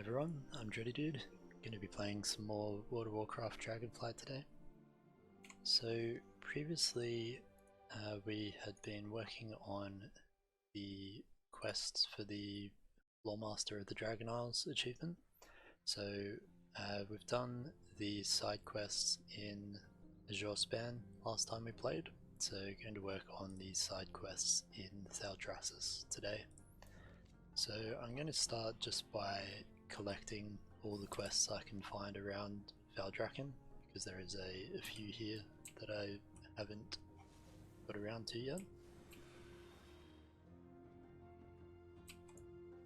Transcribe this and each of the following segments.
everyone, I'm Dready Dude. Going to be playing some more World of Warcraft Dragonflight today. So previously we had been working on the quests for the Loremaster of the Dragon Isles achievement. So we've done the side quests in Azure Span last time we played, so going to work on the side quests in Thaldraszus today. So I'm going to start just by collecting all the quests I can find around Valdrakken, because there is a few here that I haven't got around to yet.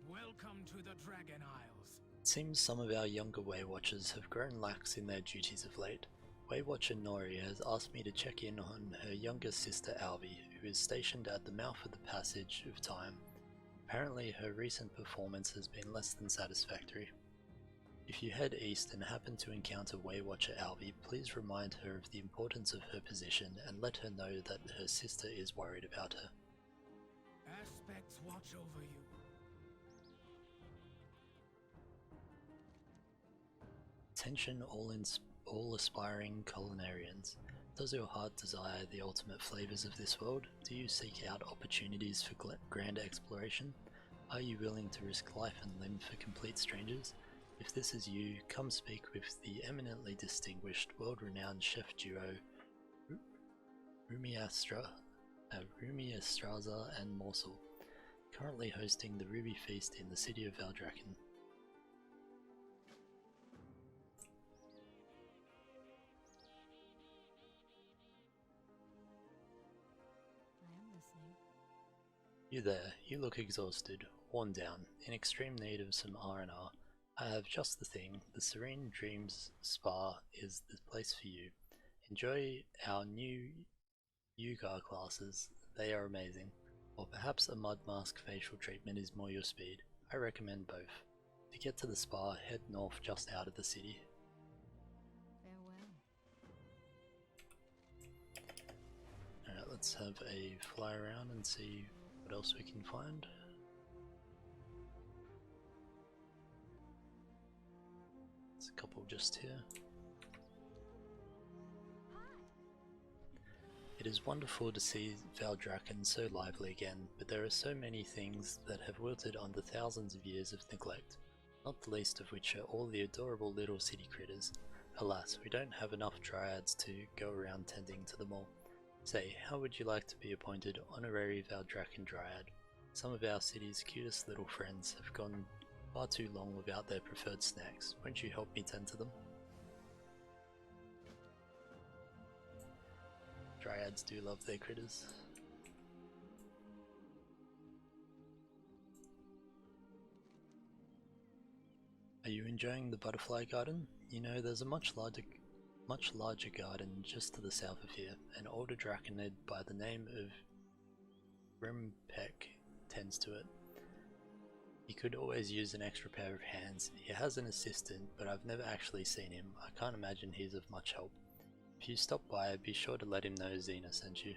Welcome to the Dragon Isles. It seems some of our younger WoW watchers have grown lax in their duties of late. WoW watcher Nori has asked me to check in on her younger sister Alvi, who is stationed at the mouth of the Passage of Time. Apparently her recent performance has been less than satisfactory. If you head east and happen to encounter WoW watcher Alvi, please remind her of the importance of her position and let her know that her sister is worried about her. Aspects watch over you. Attention all aspiring culinarians. Does your heart desire the ultimate flavors of this world? Do you seek out opportunities for grand exploration? Are you willing to risk life and limb for complete strangers? If this is you, come speak with the eminently distinguished, world-renowned chef duo Rumi Estraza and Morsel, currently hosting the Ruby Feast in the city of Valdrakken. You there, you look exhausted, worn down, in extreme need of some R&R. I have just the thing. The Serene Dreams Spa is the place for you. Enjoy our new Yugar classes, they are amazing. Or perhaps a mud mask facial treatment is more your speed. I recommend both. To get to the spa, head north just out of the city. Farewell. Alright, let's have a fly around and see what else we can find. There's a couple just here. It is wonderful to see Valdrakken so lively again, but there are so many things that have wilted under thousands of years of neglect, not the least of which are all the adorable little city critters. Alas, we don't have enough dryads to go around tending to them all. Say, how would you like to be appointed Honorary Valdrakken Dryad? Some of our city's cutest little friends have gone far too long without their preferred snacks. Won't you help me tend to them? Dryads do love their critters. Are you enjoying the butterfly garden? You know, there's a much larger garden just to the south of here. An older draconid by the name of Rimpek tends to it. He could always use an extra pair of hands. He has an assistant, but I've never actually seen him. I can't imagine he's of much help. If you stop by, be sure to let him know Xena sent you.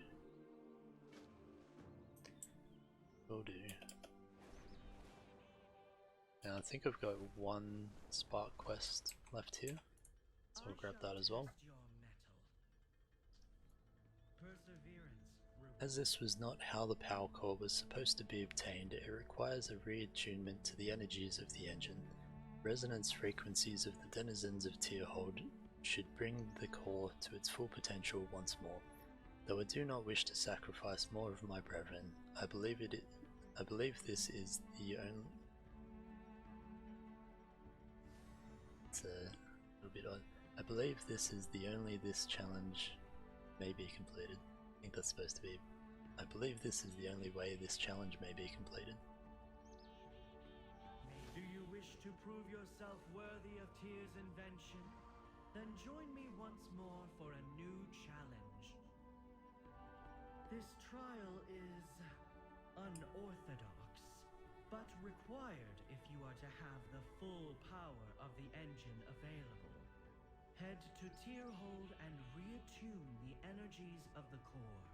Will do. Now I think I've got one spark quest left here, so I'll grab that as well. As this was not how the power core was supposed to be obtained, it requires a reattunement to the energies of the engine. Resonance frequencies of the denizens of Tierhold should bring the core to its full potential once more. Though I do not wish to sacrifice more of my brethren, I believe this is the only... It's a little bit odd. I believe this is the only this challenge may be completed. I think that's supposed to be... I believe this is the only way this challenge may be completed. Do you wish to prove yourself worthy of Tyr's invention? Then join me once more for a new challenge. This trial is unorthodox, but required if you are to have the full power of the engine available. Head to Tierhold and reattune the energies of the core.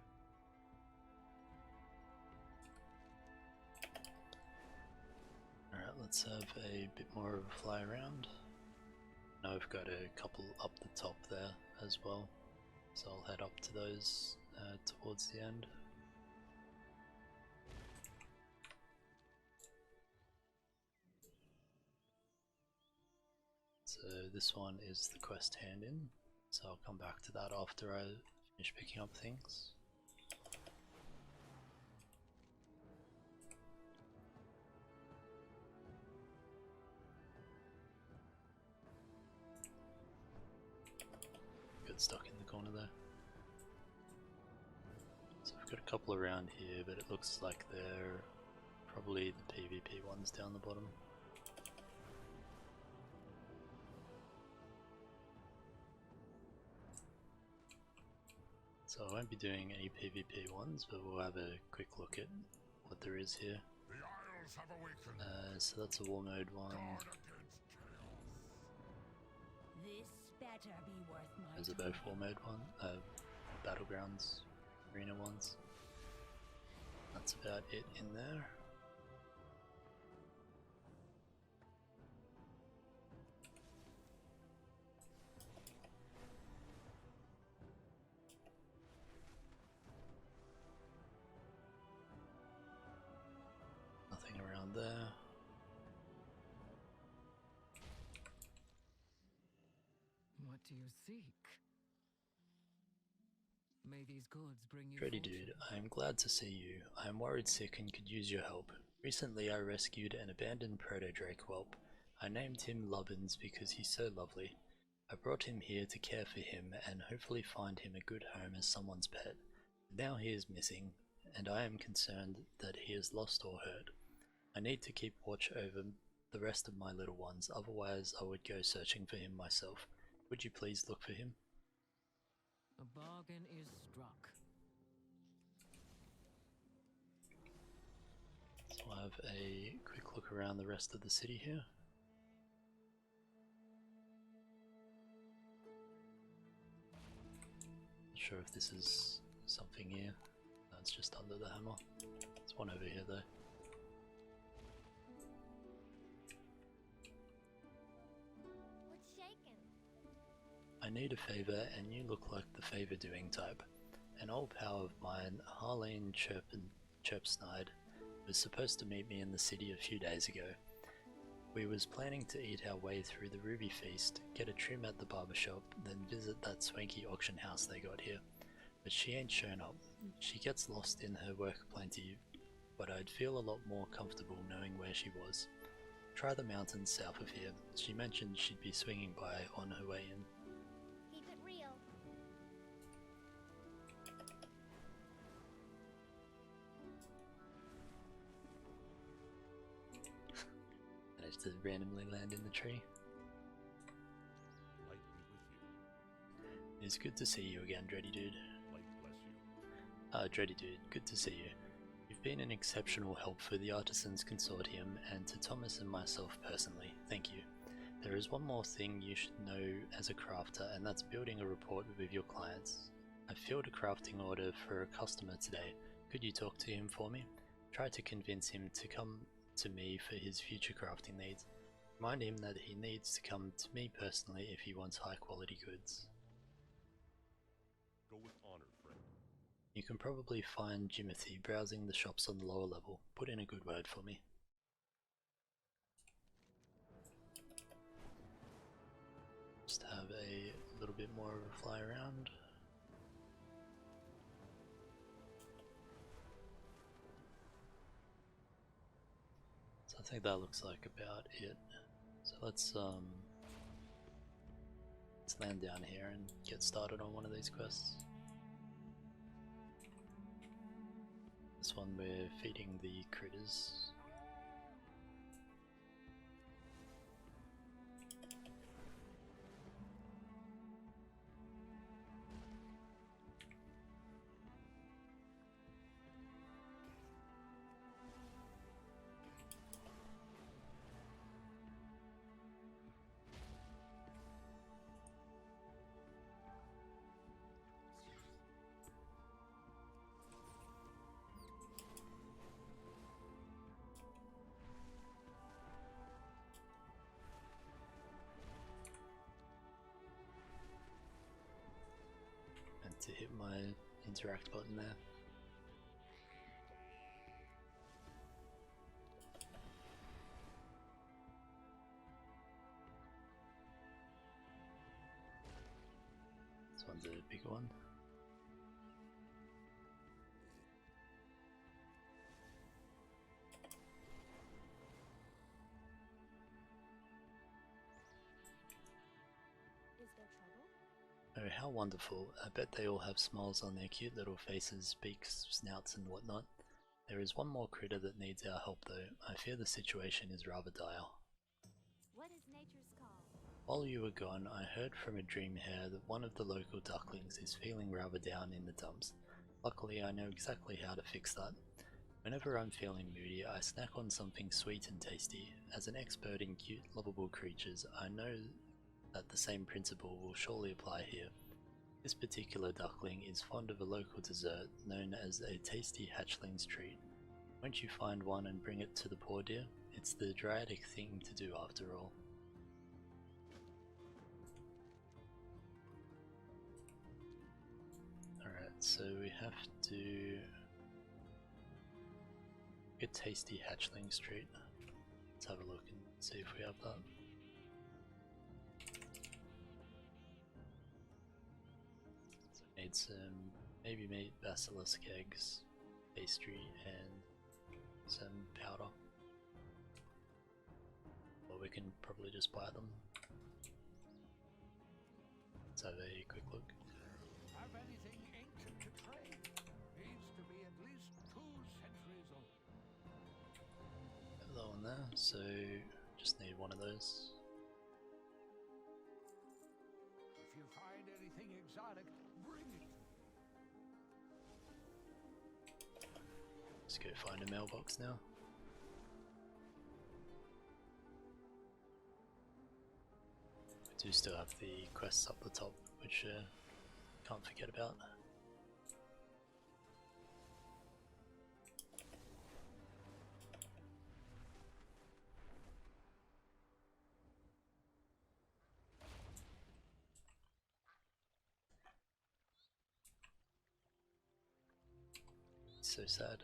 Alright, let's let's have a bit more of a fly around. Now I've got a couple up the top there as well, so I'll head up to those towards the end. So this one is the quest hand-in, so I'll come back to that after I finish picking up things. Got stuck in the corner there. So I've got a couple around here, but it looks like they're probably the PvP ones down the bottom. So I won't be doing any PvP ones, but we'll have a quick look at what there is here. The Isles have awakened. So that's a war mode one. Guard against chaos. This better be worth my There's a both war mode one, battlegrounds, arena ones. That's about it in there. Nothing around there. What do you seek? May these goods bring you Dreddy fortune. dude, I am glad to see you. I am worried sick and could use your help. Recently I rescued an abandoned proto-drake whelp. I named him Lubbins because he's so lovely. I brought him here to care for him and hopefully find him a good home as someone's pet. Now he is missing, and I am concerned that he is lost or hurt. I need to keep watch over the rest of my little ones, otherwise I would go searching for him myself. Would you please look for him? A bargain is struck. So I'll have a quick look around the rest of the city here. Not sure if this is something here. No, it's just under the hammer. There's one over here though. What's shaking? I need a favor and you look like the favor doing type. An old pal of mine, Harleen Chirpsnide, was supposed to meet me in the city a few days ago. We was planning to eat our way through the Ruby Feast, get a trim at the barbershop, then visit that swanky auction house they got here. But she ain't shown up. She gets lost in her work plenty, but I'd feel a lot more comfortable knowing where she was. Try the mountains south of here. She mentioned she'd be swinging by on her way in. Keep it real. Managed to randomly land in the tree. Light be with you. It's good to see you again, Dreddy dude. Light bless you. Dreddy dude, good to see you. You've been an exceptional help for the Artisans Consortium and to Thomas and myself personally. Thank you. There is one more thing you should know as a crafter, and that's building a rapport with your clients. I filled a crafting order for a customer today. Could you talk to him for me? Try to convince him to come to me for his future crafting needs. Remind him that he needs to come to me personally if he wants high quality goods. Go with honor, friend. You can probably find Jimothy browsing the shops on the lower level. Put in a good word for me. Just have a little bit more of a fly around. So I think that looks like about it. So let's land down here and get started on one of these quests. This one we're feeding the critters. interact button there. This one's a bigger one. Oh, how wonderful. I bet they all have smiles on their cute little faces, beaks, snouts and whatnot. There is one more critter that needs our help though. I fear the situation is rather dire. What is nature's call? While you were gone, I heard from a dream hare that one of the local ducklings is feeling rather down in the dumps. Luckily, I know exactly how to fix that. Whenever I'm feeling moody, I snack on something sweet and tasty. As an expert in cute, lovable creatures, I know that the same principle will surely apply here. This particular duckling is fond of a local dessert known as a tasty hatchling's treat. Won't you find one and bring it to the poor dear? It's the Dryadic thing to do after all. Alright, so we have to get tasty hatchling's treat. Let's have a look and see if we have that. Need some maybe meat, basilisk eggs, pastry, and some powder. Or we can probably just buy them. Let's have a quick look. Have anything ancient to trade? Needs to be at least 2 centuries old. Have that one there, so just need one of those. If you find anything exotic, bring it. Let's go find a mailbox now. We do still have the quests up the top, which can't forget about. So sad.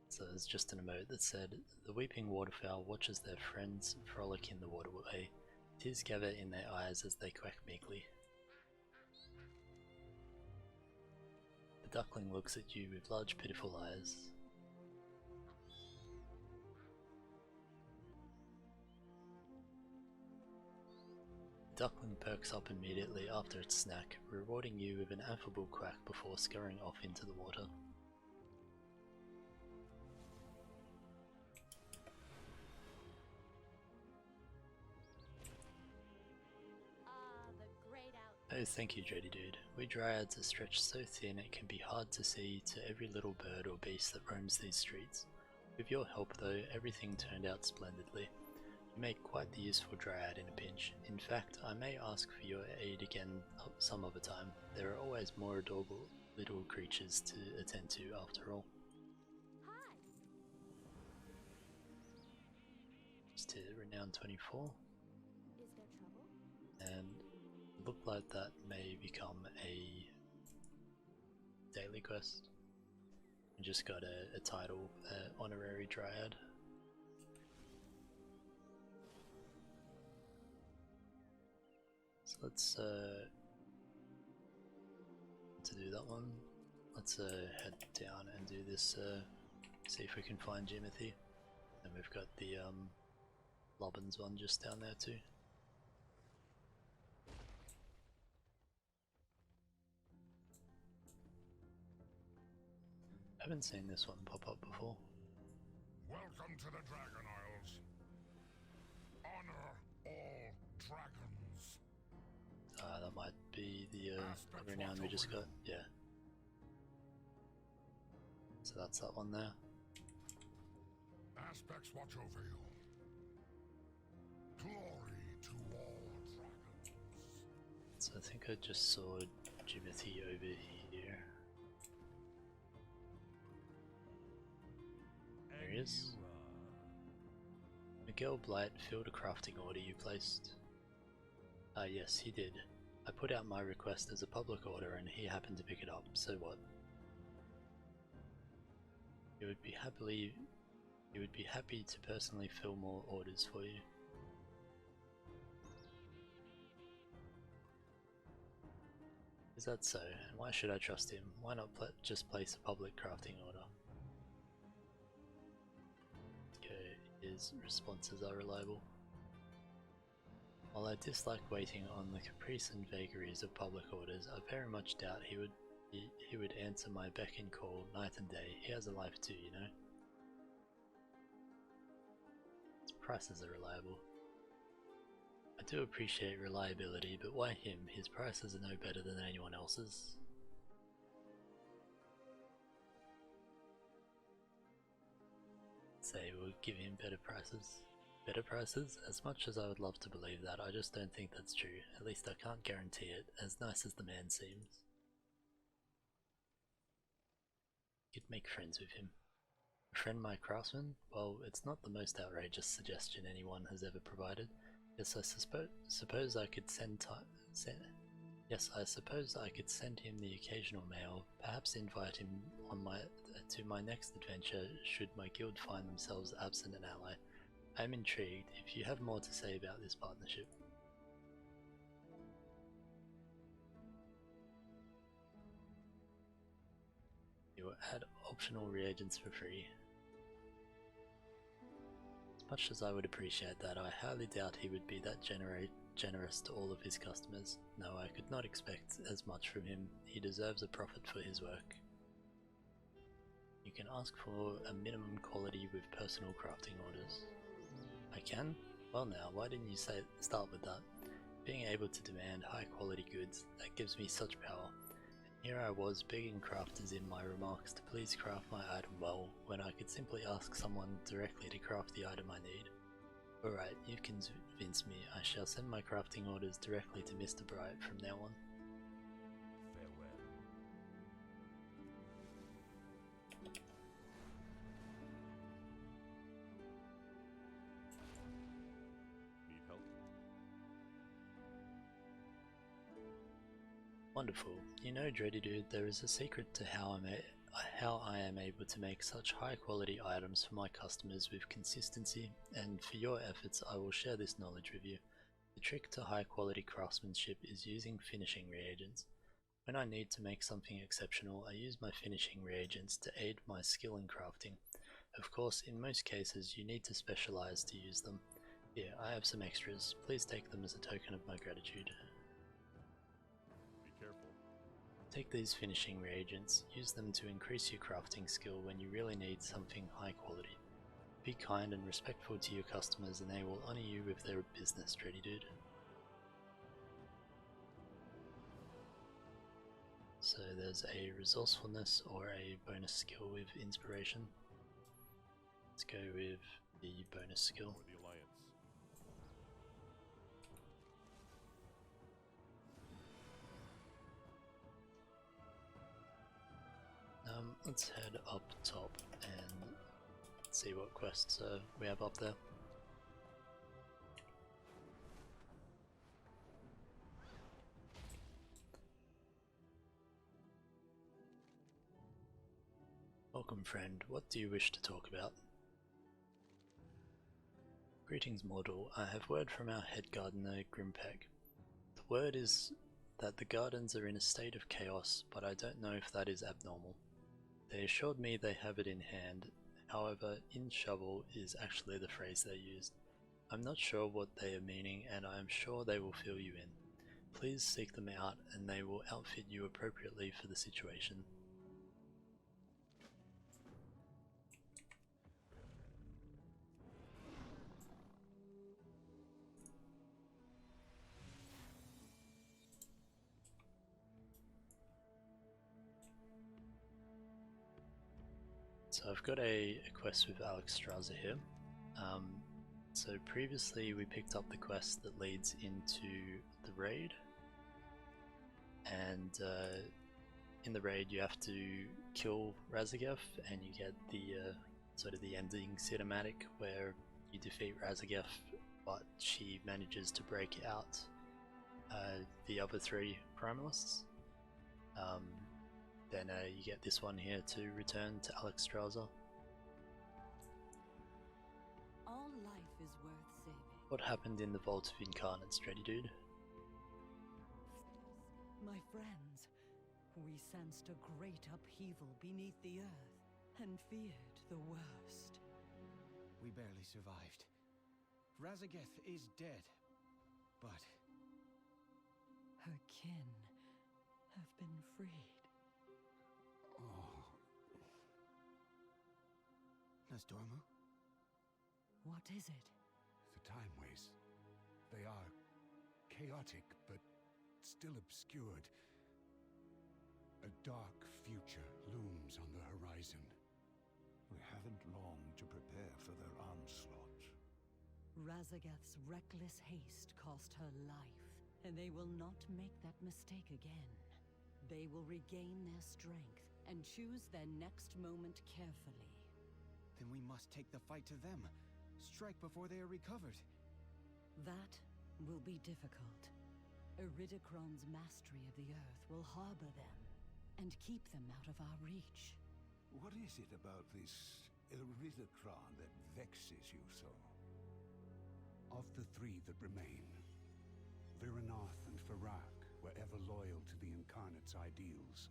So there's just an emote that said, "The weeping waterfowl watches their friends frolic in the waterway. Tears gather in their eyes as they quack meekly. The duckling looks at you with large pitiful eyes. The duckling perks up immediately after its snack, rewarding you with an affable quack before scurrying off into the water. Oh, thank you, Jody Dude. We Dryads are stretched so thin it can be hard to see to every little bird or beast that roams these streets. With your help, though, everything turned out splendidly. You made quite the useful Dryad in a pinch. In fact, I may ask for your aid again some other time. There are always more adorable little creatures to attend to, after all." Hi. Just hit Renown 24. Is there trouble? And look like that may become a daily quest. I just got a title, honorary Dryad. So let's to do that one, let's head down and do this, see if we can find Jimothy. And we've got the Lobbins one just down there too. I haven't seen this one pop up before. Welcome to the Dragon Isles. Honor all dragons. That might be the renown we just got. Yeah. So that's that one there. Aspects watch over you. Glory to all dragons. So I think I just saw Jimothy over here. There he is. Miguel Blight filled a crafting order you placed. Ah yes, he did. I put out my request as a public order and he happened to pick it up, so what? He would be happy to personally fill more orders for you. Is that so? And why should I trust him? Why not just place a public crafting order? Okay, his responses are reliable. While I dislike waiting on the caprice and vagaries of public orders, I very much doubt he would answer my beck and call night and day. He has a life too, you know? His prices are reliable. I do appreciate reliability, but why him? His prices are no better than anyone else's. Say we'll give him better prices. Better prices? As much as I would love to believe that, I just don't think that's true. At least I can't guarantee it, as nice as the man seems. You'd make friends with him. Befriend my craftsman? Well, it's not the most outrageous suggestion anyone has ever provided. Yes, I suppose I could send him the occasional mail, perhaps invite him on to my next adventure should my guild find themselves absent an ally. I am intrigued if you have more to say about this partnership. You will add optional reagents for free. As much as I would appreciate that, I highly doubt he would be that generous to all of his customers. No, I could not expect as much from him. He deserves a profit for his work. You can ask for a minimum quality with personal crafting orders. I can? Well now, why didn't you start with that? Being able to demand high quality goods, that gives me such power. And here I was begging crafters in my remarks to please craft my item well, when I could simply ask someone directly to craft the item I need. Alright, you've convinced me. I shall send my crafting orders directly to Mr. Bright from now on. Farewell. Need help? Wonderful. You know, Dready Dude, there is a secret to how I am able to make such high quality items for my customers with consistency, and for your efforts I will share this knowledge with you. The trick to high quality craftsmanship is using finishing reagents. When I need to make something exceptional, I use my finishing reagents to aid my skill in crafting. Of course, in most cases you need to specialize to use them. Here, I have some extras. Please take them as a token of my gratitude. Be careful. Take these finishing reagents, use them to increase your crafting skill when you really need something high quality. Be kind and respectful to your customers and they will honor you with their business, Dready Dude. So there's a resourcefulness or a bonus skill with inspiration. Let's go with the bonus skill. For the Alliance. Let's head up top and see what quests we have up there. Welcome friend, what do you wish to talk about? Greetings mortal, I have word from our head gardener Grimpeg. The word is that the gardens are in a state of chaos, but I don't know if that is abnormal. They assured me they have it in hand, however, in shovel is actually the phrase they used. I'm not sure what they are meaning and I am sure they will fill you in. Please seek them out and they will outfit you appropriately for the situation. So I've got a quest with Alex Strasser here. So previously we picked up the quest that leads into the raid, and in the raid you have to kill Razageth and you get the sort of the ending cinematic where you defeat Razageth but she manages to break out the other 3 primalists. Then you get this one here to return to Alexstrasza. All life is worth saving. What happened in the Vault of Incarnates, Dready Dude? My friends, we sensed a great upheaval beneath the earth and feared the worst. We barely survived. Razageth is dead, but her kin have been freed. oh, Nasdormu? What is it? The Time Ways. They are chaotic, but still obscured. A dark future looms on the horizon. We haven't long to prepare for their onslaught. Razageth's reckless haste cost her life, and they will not make that mistake again. They will regain their strength and choose their next moment carefully. Then we must take the fight to them. Strike before they are recovered. That will be difficult. Iridikron's mastery of the earth will harbor them and keep them out of our reach. What is it about this Iridikron that vexes you so? Of the 3 that remain, Viranath and Farak were ever loyal to the Incarnate's ideals.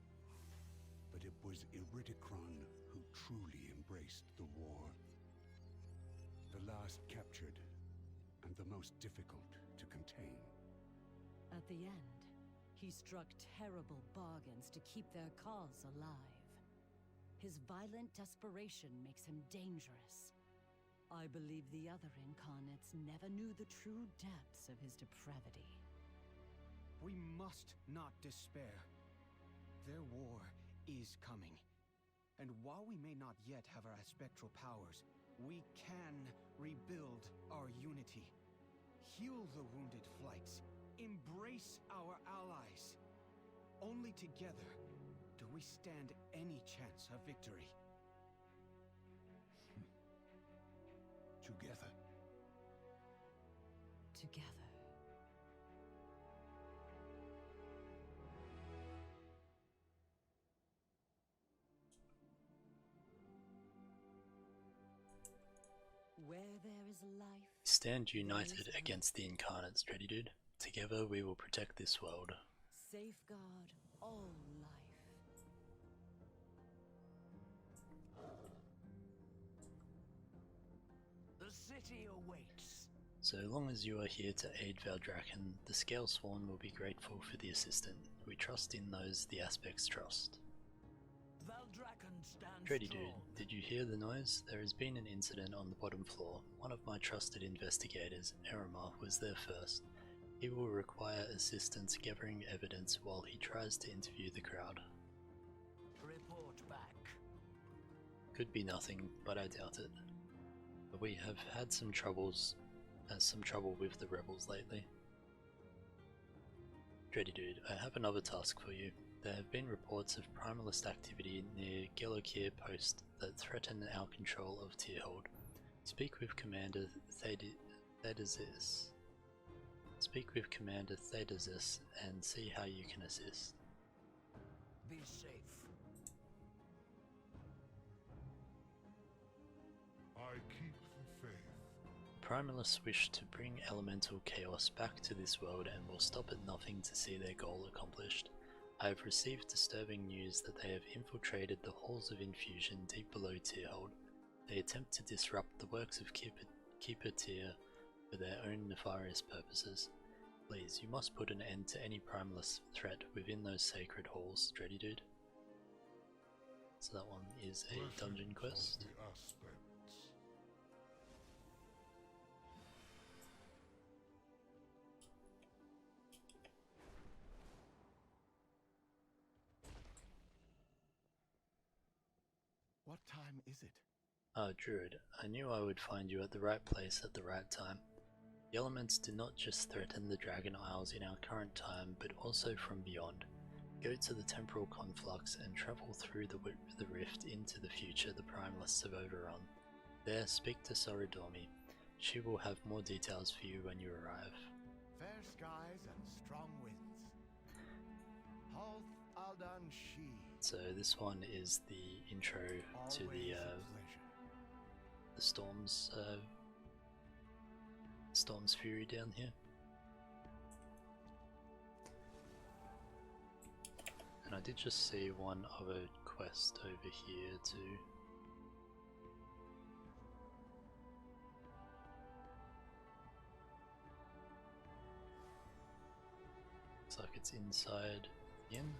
But it was Iridikron who truly embraced the war. The last captured, and the most difficult to contain. At the end, he struck terrible bargains to keep their cause alive. His violent desperation makes him dangerous. I believe the other Incarnates never knew the true depths of his depravity. We must not despair. Their war is coming. And while we may not yet have our spectral powers, we can rebuild our unity. Heal the wounded flights. Embrace our allies. Only together do we stand any chance of victory. Together. Together. Where there is life, Stand united against the Incarnates, Dready Dude. Together we will protect this world. safeguard all life. The city awaits. So long as you are here to aid Valdrakken, the Scalesworn will be grateful for the assistant. We trust in those the aspects trust. Valdrakken stands Dready Dude, did you hear the noise? There has been an incident on the bottom floor. One of my trusted investigators, Eramar, was there first. He will require assistance gathering evidence while he tries to interview the crowd. Report back. Could be nothing, but I doubt it. But we have had some trouble with the rebels lately. Dready Dude, I have another task for you. There have been reports of primalist activity near Gelikyr post that threaten our control of Tierhold. Speak with Commander Thaldraszus. Speak with Commander Thaldraszus and see how you can assist. Be safe. I keep the faith. Primalists wish to bring elemental chaos back to this world and will stop at nothing to see their goal accomplished. I have received disturbing news that they have infiltrated the halls of infusion deep below Tierhold. They attempt to disrupt the works of Keeper Tyr for their own nefarious purposes. Please, you must put an end to any primalist threat within those sacred halls, Dready Dude. So that one is a dungeon quest. What time is it? Ah, Druid, I knew I would find you at the right place at the right time. The elements do not just threaten the Dragon Isles in our current time, but also from beyond. Go to the temporal conflux and travel through the rift into the future the Primalists have overrun. There, speak to Soridormi. She will have more details for you when you arrive. Fair skies and strong winds. Halth Aldan She. So this one is the intro to the Storm's Fury down here. And I did just see one other quest over here too. Looks like it's inside the inn.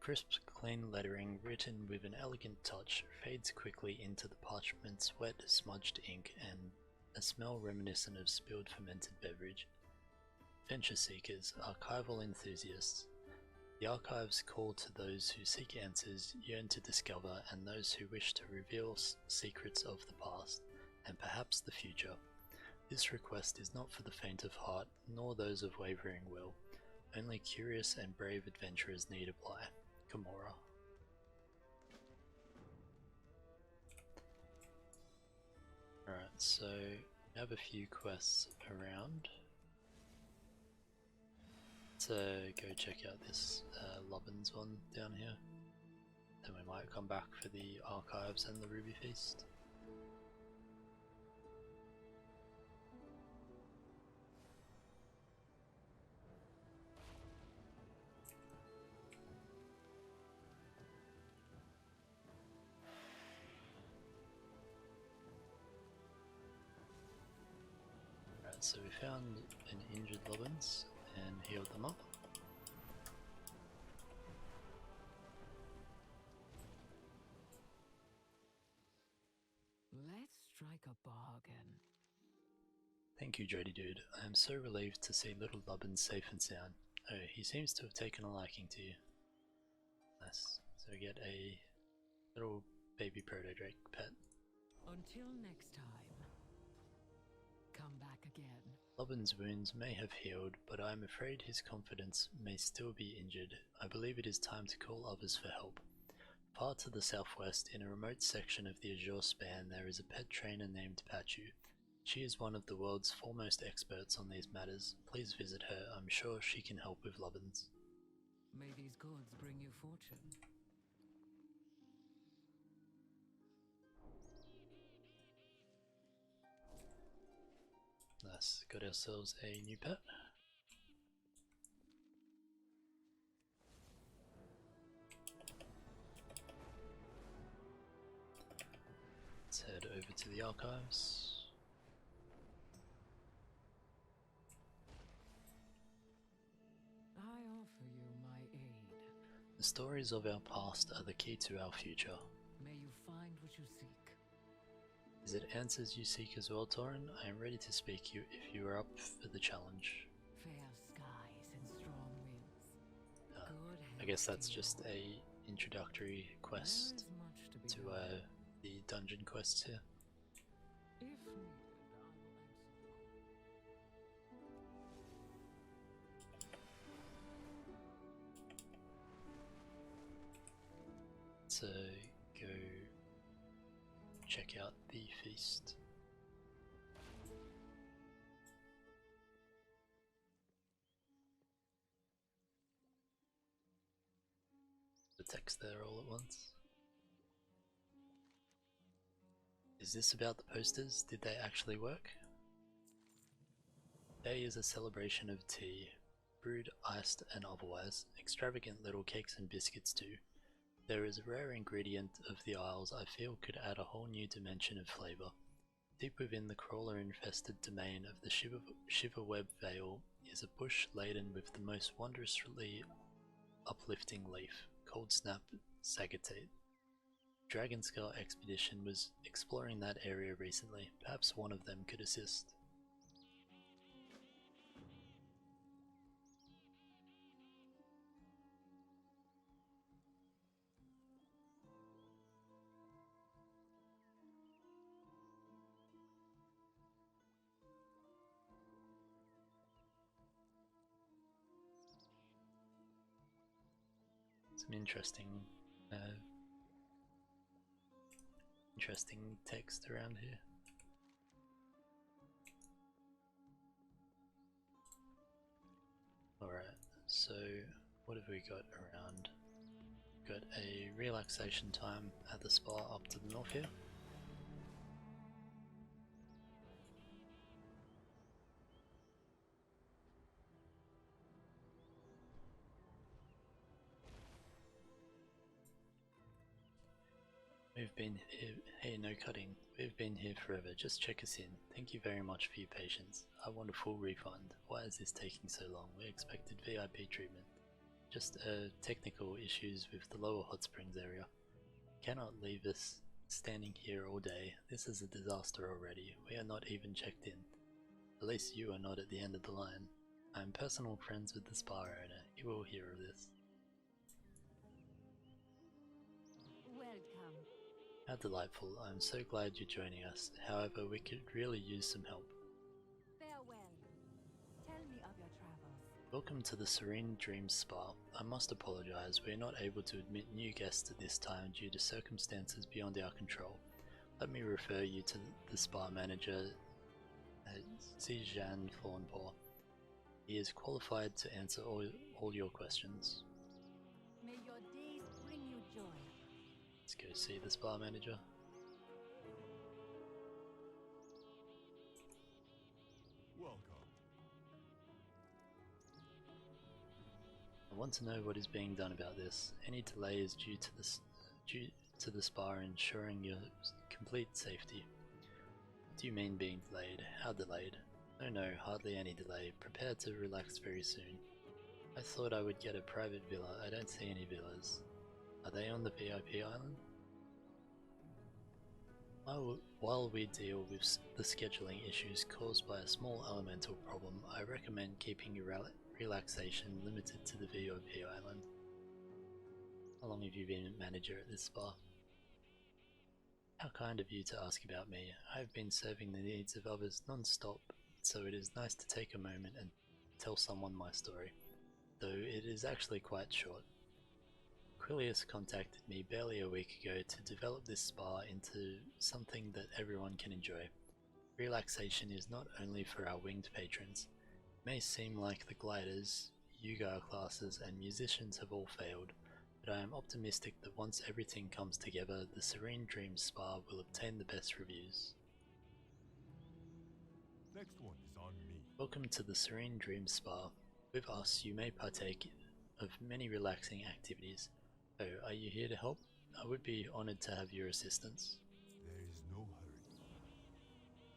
Crisp, clean lettering written with an elegant touch fades quickly into the parchment's wet, smudged ink and a smell reminiscent of spilled fermented beverage. Venture seekers, archival enthusiasts. The archives call to those who seek answers, yearn to discover, and those who wish to reveal secrets of the past, and perhaps the future. This request is not for the faint of heart, nor those of wavering will. Only curious and brave adventurers need apply. Gamora. Alright, so we have a few quests around. Let's go check out this Lubbins one down here. Then we might come back for the archives and the Ruby Feast. So we found an injured Lubbins and healed them up. Let's strike a bargain. Thank you, Jody Dude. I am so relieved to see little Lubbins safe and sound. Oh, he seems to have taken a liking to you. Nice. So we get a little baby proto-drake pet. Until next time. Come back again. Lubbins' wounds may have healed, but I am afraid his confidence may still be injured. I believe it is time to call others for help. Far to the southwest, in a remote section of the Azure Span, there is a pet trainer named Pachu. She is one of the world's foremost experts on these matters. Please visit her. I'm sure she can help with Lubbins. May these goods bring you fortune. Nice, got ourselves a new pet. Let's head over to the archives. I offer you my aid. The stories of our past are the key to our future. May you find what you seek. Is it answers you seek as well, Torin? I am ready to speak you if you are up for the challenge. Fair skies and strong winds. I guess that's just a introductory quest to the dungeon quests here. If needed, I will answer. So go check out the feast. The text there all at once. Is this about the posters? Did they actually work? Today is a celebration of tea, brewed, iced and otherwise, extravagant little cakes and biscuits too. There is a rare ingredient of the Isles I feel could add a whole new dimension of flavour. Deep within the crawler-infested domain of the Shiverweb Vale is a bush laden with the most wondrously uplifting leaf, Cold Snap Sagatate. Dragonskull Expedition was exploring that area recently. Perhaps one of them could assist. Some interesting interesting text around here. Alright, so what have we got around? Got a relaxation time at the spa up to the north here. We've been here, hey, no cutting. We've been here forever, just check us in. Thank you very much for your patience. I want a full refund. Why is this taking so long? We expected VIP treatment. Just technical issues with the lower hot springs area. Cannot leave us standing here all day. This is a disaster already. We are not even checked in. At least you are not at the end of the line. I am personal friends with the spa owner. He will hear of this. Welcome. How delightful. I am so glad you're joining us. However, we could really use some help. Farewell. Tell me of your travels. Welcome to the Serene Dreams Spa. I must apologize, we are not able to admit new guests at this time due to circumstances beyond our control. Let me refer you to the spa manager, Zijan Thornpaw. He is qualified to answer all your questions. May your days bring you joy. Let's go see the spa manager. Welcome. I want to know what is being done about this. Any delay is due to the spa ensuring your complete safety. What do you mean being delayed? How delayed? Oh no, hardly any delay. Prepare to relax very soon. I thought I would get a private villa. I don't see any villas. Are they on the VIP island? While we deal with the scheduling issues caused by a small elemental problem, I recommend keeping your relaxation limited to the VOP island. How long have you been manager at this spa? How kind of you to ask about me. I have been serving the needs of others non-stop, so it is nice to take a moment and tell someone my story, though it is actually quite short. Quilius contacted me barely a week ago to develop this spa into something that everyone can enjoy. Relaxation is not only for our winged patrons. It may seem like the gliders, Yuga classes and musicians have all failed, but I am optimistic that once everything comes together, the Serene Dreams Spa will obtain the best reviews. Next one is on me. Welcome to the Serene Dreams Spa. With us, you may partake of many relaxing activities. Oh, are you here to help? I would be honored to have your assistance. There is no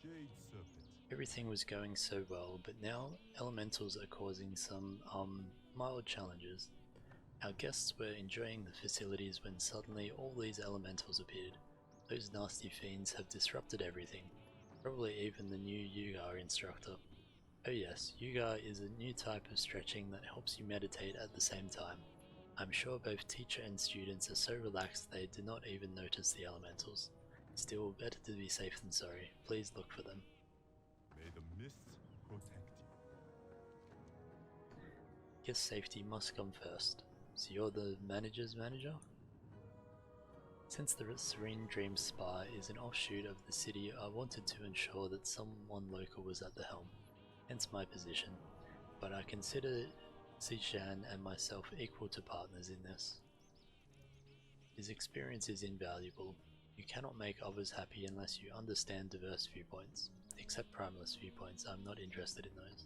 hurry. Jade Serpent. Everything was going so well, but now elementals are causing some, mild challenges. Our guests were enjoying the facilities when suddenly all these elementals appeared. Those nasty fiends have disrupted everything. Probably even the new Yuga instructor. Oh yes, Yuga is a new type of stretching that helps you meditate at the same time. I'm sure both teacher and students are so relaxed they do not even notice the elementals. Still, better to be safe than sorry. Please look for them. May the mists protect you. Guest safety must come first. So you're the manager's manager? Since the Serene Dreams Spa is an offshoot of the city, I wanted to ensure that someone local was at the helm, hence my position, but I consider Zijan and myself equal to partners in this. His experience is invaluable. You cannot make others happy unless you understand diverse viewpoints. Except primalist viewpoints, I'm not interested in those.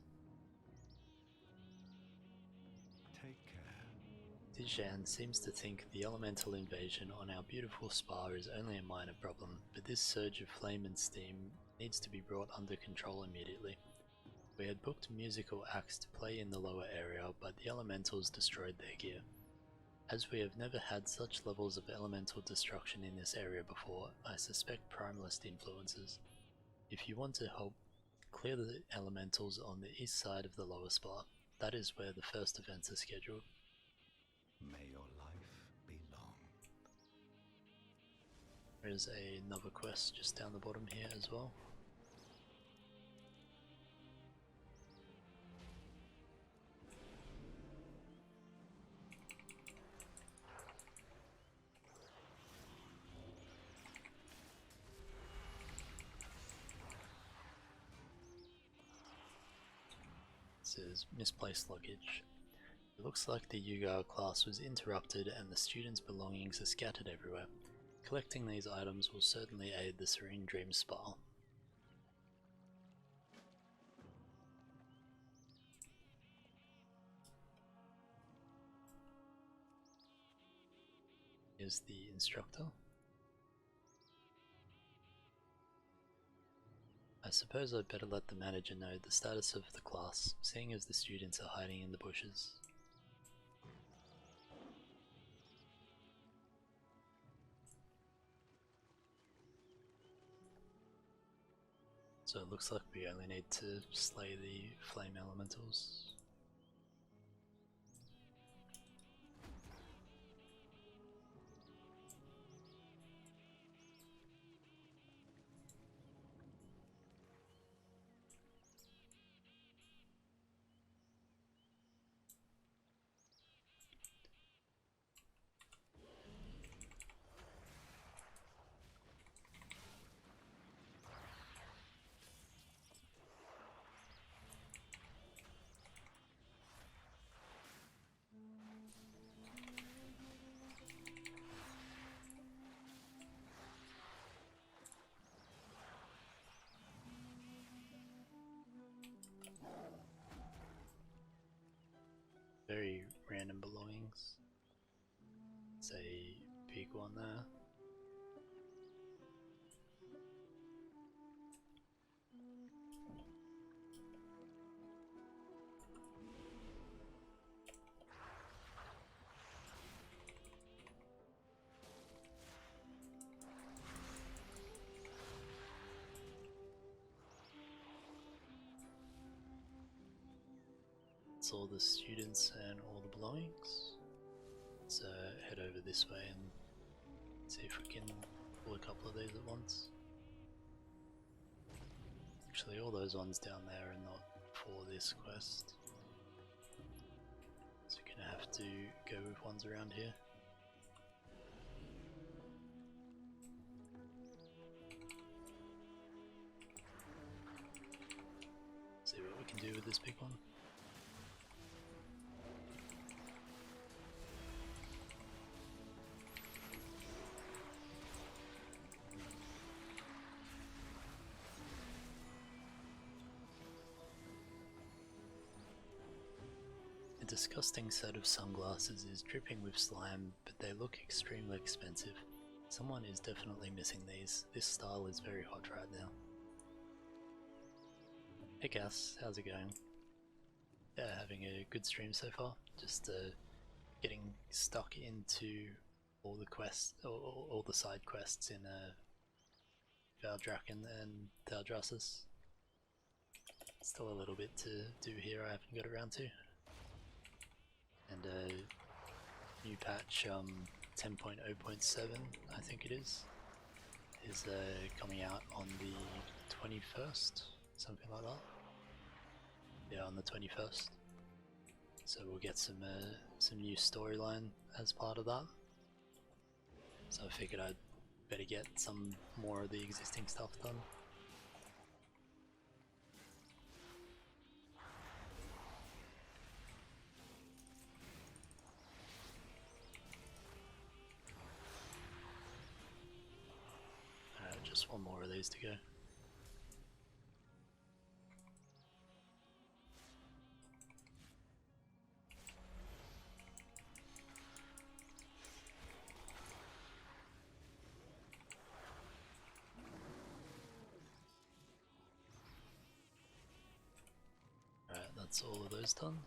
Take care. Zijan seems to think the elemental invasion on our beautiful spa is only a minor problem, but this surge of flame and steam needs to be brought under control immediately. We had booked musical acts to play in the lower area, but the elementals destroyed their gear. As we have never had such levels of elemental destruction in this area before, I suspect primalist influences. If you want to help, clear the elementals on the east side of the lower spa. That is where the first events are scheduled. May your life be long. There's another quest just down the bottom here as well. says misplaced luggage. It looks like the Yugar class was interrupted and the students' belongings are scattered everywhere. Collecting these items will certainly aid the Serene Dreams Spa. Here's the instructor. I suppose I'd better let the manager know the status of the class, seeing as the students are hiding in the bushes. So it looks like we only need to slay the flame elementals. Very random belongings. It's a big one there. All the students and all the belongings. Let's head over this way and see if we can pull a couple of these at once. Actually, all those ones down there are not for this quest, so you're gonna have to go with ones around here. See what we can do with this big one. Disgusting set of sunglasses is dripping with slime, but they look extremely expensive. Someone is definitely missing these. This style is very hot right now. Hey Cass, how's it going? Yeah, having a good stream so far. Just getting stuck into all the quests, all the side quests in Valdrakken and Thaldraszus. Still a little bit to do here I haven't got around to. And new patch 10.0.7, I think it is coming out on the 21st, something like that. Yeah, on the 21st. So we'll get some new storyline as part of that. So I figured I'd better get some more of the existing stuff done. Just one more of these to go. Alright, that's all of those done.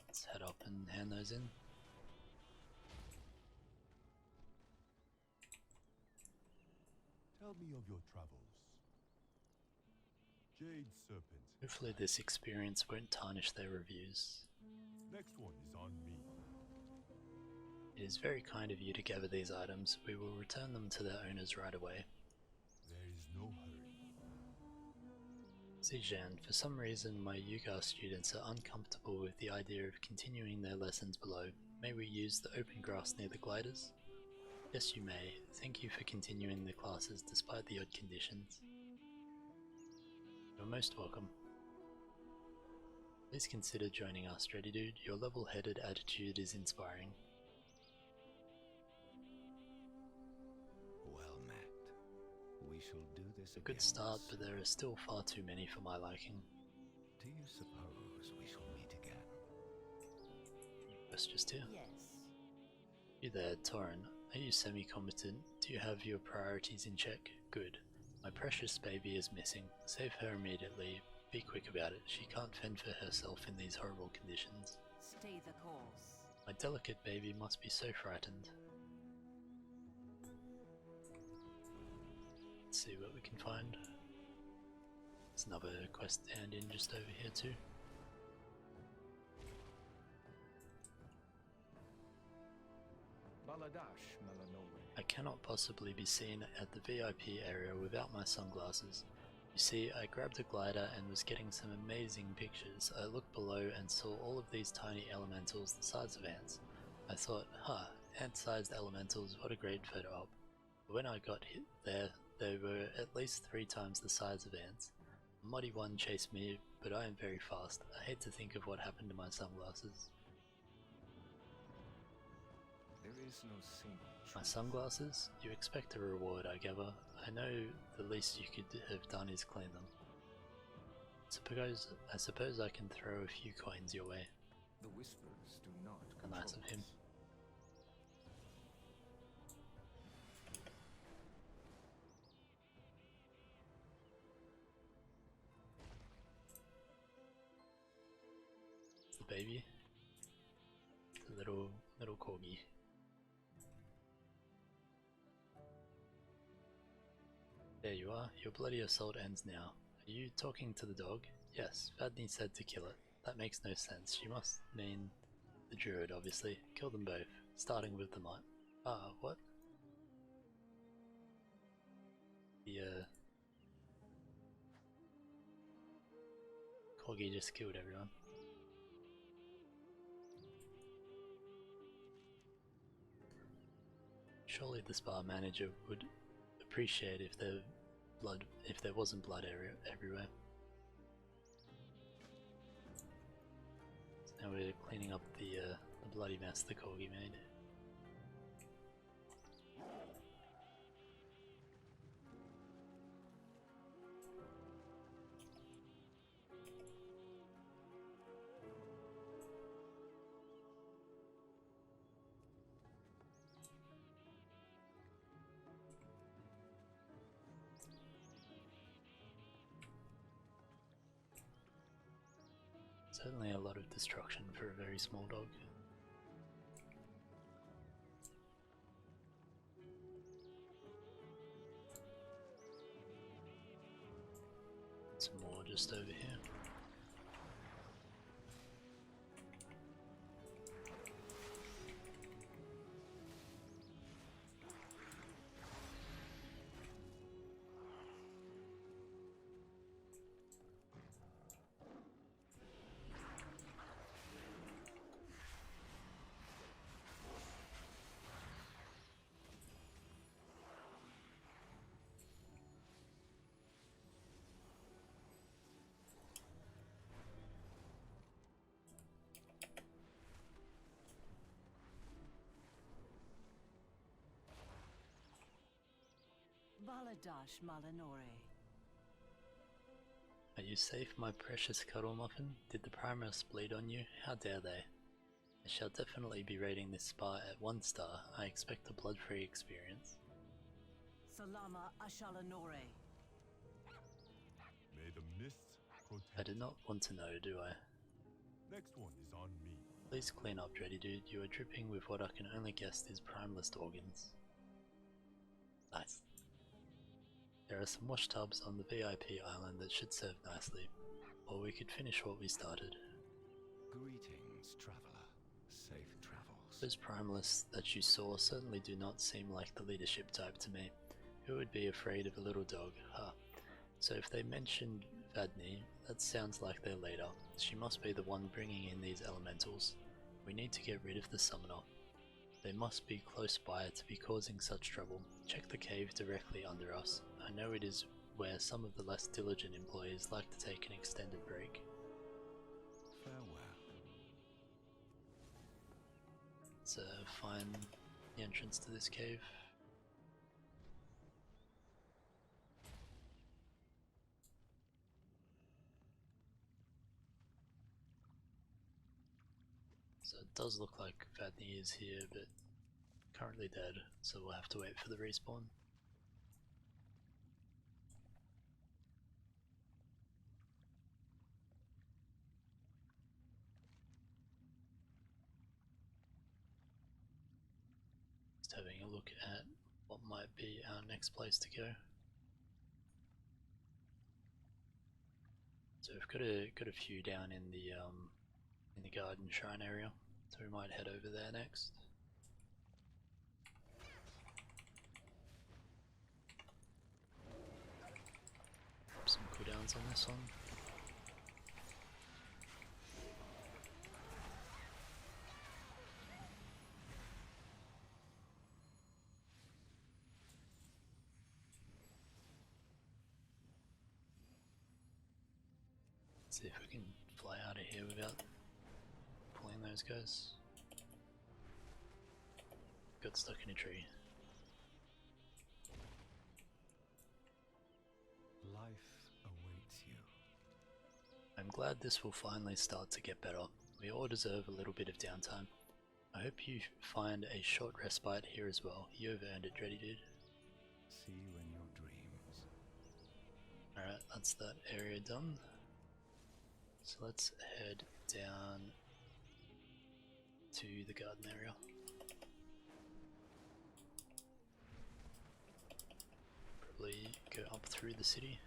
Let's head up and hand those in. Tell me of your travels. Jade Serpent. Hopefully this experience won't tarnish their reviews. Next one is on me. It is very kind of you to gather these items. We will return them to their owners right away. There is no hurry. Zijan, for some reason my Yugar students are uncomfortable with the idea of continuing their lessons below. May we use the open grass near the gliders? Yes, you may. Thank you for continuing the classes despite the odd conditions. You're most welcome. Please consider joining us, Dready Dude. Your level-headed attitude is inspiring. Well met. We shall do this A good again start, but soon. there are still far too many for my liking. Do you suppose we shall meet again? That's just here. Yes. You there, Torren. Are you semi-competent? Do you have your priorities in check? Good. My precious baby is missing. Save her immediately. Be quick about it. She can't fend for herself in these horrible conditions. Stay the course. My delicate baby must be so frightened. Let's see what we can find. There's another quest to hand in just over here too. I cannot possibly be seen at the VIP area without my sunglasses. You see, I grabbed a glider and was getting some amazing pictures. I looked below and saw all of these tiny elementals the size of ants. I thought, huh, ant-sized elementals, what a great photo op. But when I got hit there, they were at least 3 times the size of ants. A muddy one chased me, but I am very fast. I hate to think of what happened to my sunglasses. There is no single My truth. sunglasses? You expect a reward, I gather. I know the least you could have done is clean them. I suppose I can throw a few coins your way. The whispers do not How control nice of him. us. It's the baby. The little corgi. There you are. Your bloody assault ends now. Are you talking to the dog? Yes, Vadni said to kill it. That makes no sense. She must mean the druid, obviously. Kill them both, starting with the mutt. Ah, what? The corgi just killed everyone. Surely the spa manager would appreciate if there wasn't blood everywhere. So now we're cleaning up the bloody mess the corgi made. Certainly a lot of destruction for a very small dog. Some more just over here. Valadash Malanore. Are you safe, my precious cuddle muffin? Did the Primus bleed on you? How dare they? I shall definitely be rating this spa at 1 star. I expect a blood-free experience. Salama Ashalanore. May the mists protect. I did not want to know, do I? Next one is on me. Please clean up, Dready Dude. You are dripping with what I can only guess is primeless organs. Nice. There are some wash tubs on the VIP island that should serve nicely, or we could finish what we started. Greetings, traveler. Safe travels. Those primalists that you saw certainly do not seem like the leadership type to me. Who would be afraid of a little dog? Huh. So if they mentioned Vadni, that sounds like their leader. She must be the one bringing in these elementals. We need to get rid of the summoner. They must be close by to be causing such trouble. Check the cave directly under us. I know it is where some of the less diligent employees like to take an extended break. Let's find the entrance to this cave. So it does look like Vadnir is here, but currently dead, so we'll have to wait for the respawn. Just having a look at what might be our next place to go. So we've got a few down in the garden shrine area, so we might head over there next. Some cooldowns on this one. See if we can fly out of here without pulling those guys. Got stuck in a tree. Life awaits you. I'm glad this will finally start to get better. We all deserve a little bit of downtime. I hope you find a short respite here as well. You have earned it, Dreddy Dude. See you in your dreams. Alright, that's that area done. So let's head down to the garden area. Probably go up through the city.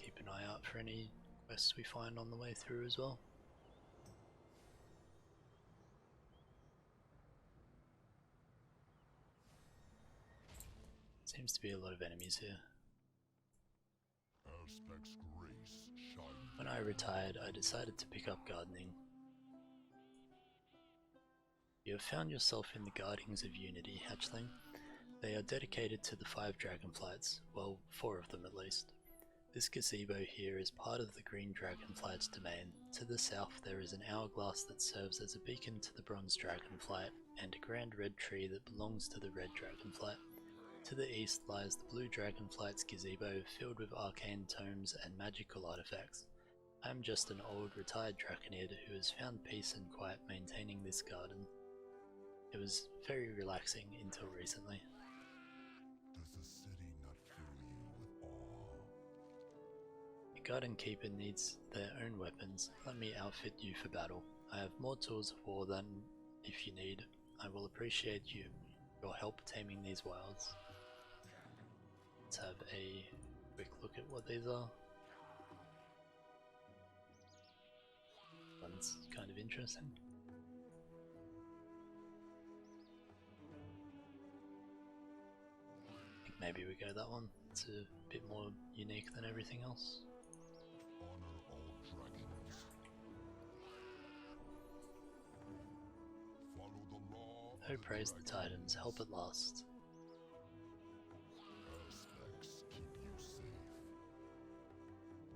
Keep an eye out for any quests we find on the way through as well. Seems to be a lot of enemies here. When I retired, I decided to pick up gardening. You have found yourself in the Guardings of Unity, Hatchling. They are dedicated to the 5 Dragonflights, well, 4 of them at least. This gazebo here is part of the Green Dragonflight's domain. To the south there is an hourglass that serves as a beacon to the Bronze Dragonflight, and a grand red tree that belongs to the Red Dragonflight. To the east lies the Blue Dragonflight's gazebo filled with arcane tomes and magical artifacts. I am just an old retired Draconid who has found peace and quiet maintaining this garden. It was very relaxing until recently. Does the city not fill you with awe? A garden keeper needs their own weapons. Let me outfit you for battle. I have more tools of war than if you need. I will appreciate your help taming these wilds. Let's have a quick look at what these are. One's kind of interesting. I think maybe we go that one. It's a bit more unique than everything else. Honor all dragons. Follow the law. Oh, praise the Titans, help at last. Aspects keep you safe.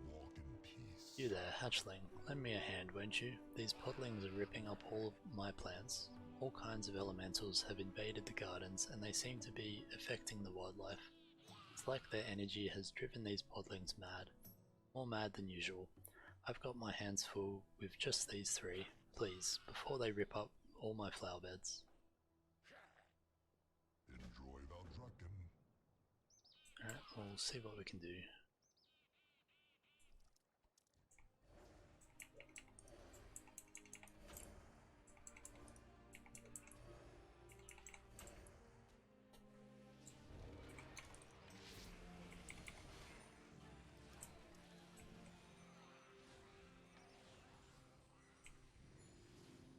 Walk in peace. You there, Hatchling. Lend me a hand, won't you? These podlings are ripping up all of my plants. All kinds of elementals have invaded the gardens and they seem to be affecting the wildlife. It's like their energy has driven these podlings mad. More mad than usual. I've got my hands full with just these 3. Please, before they rip up all my flower beds. Enjoy Valdrakken. Alright, we'll see what we can do.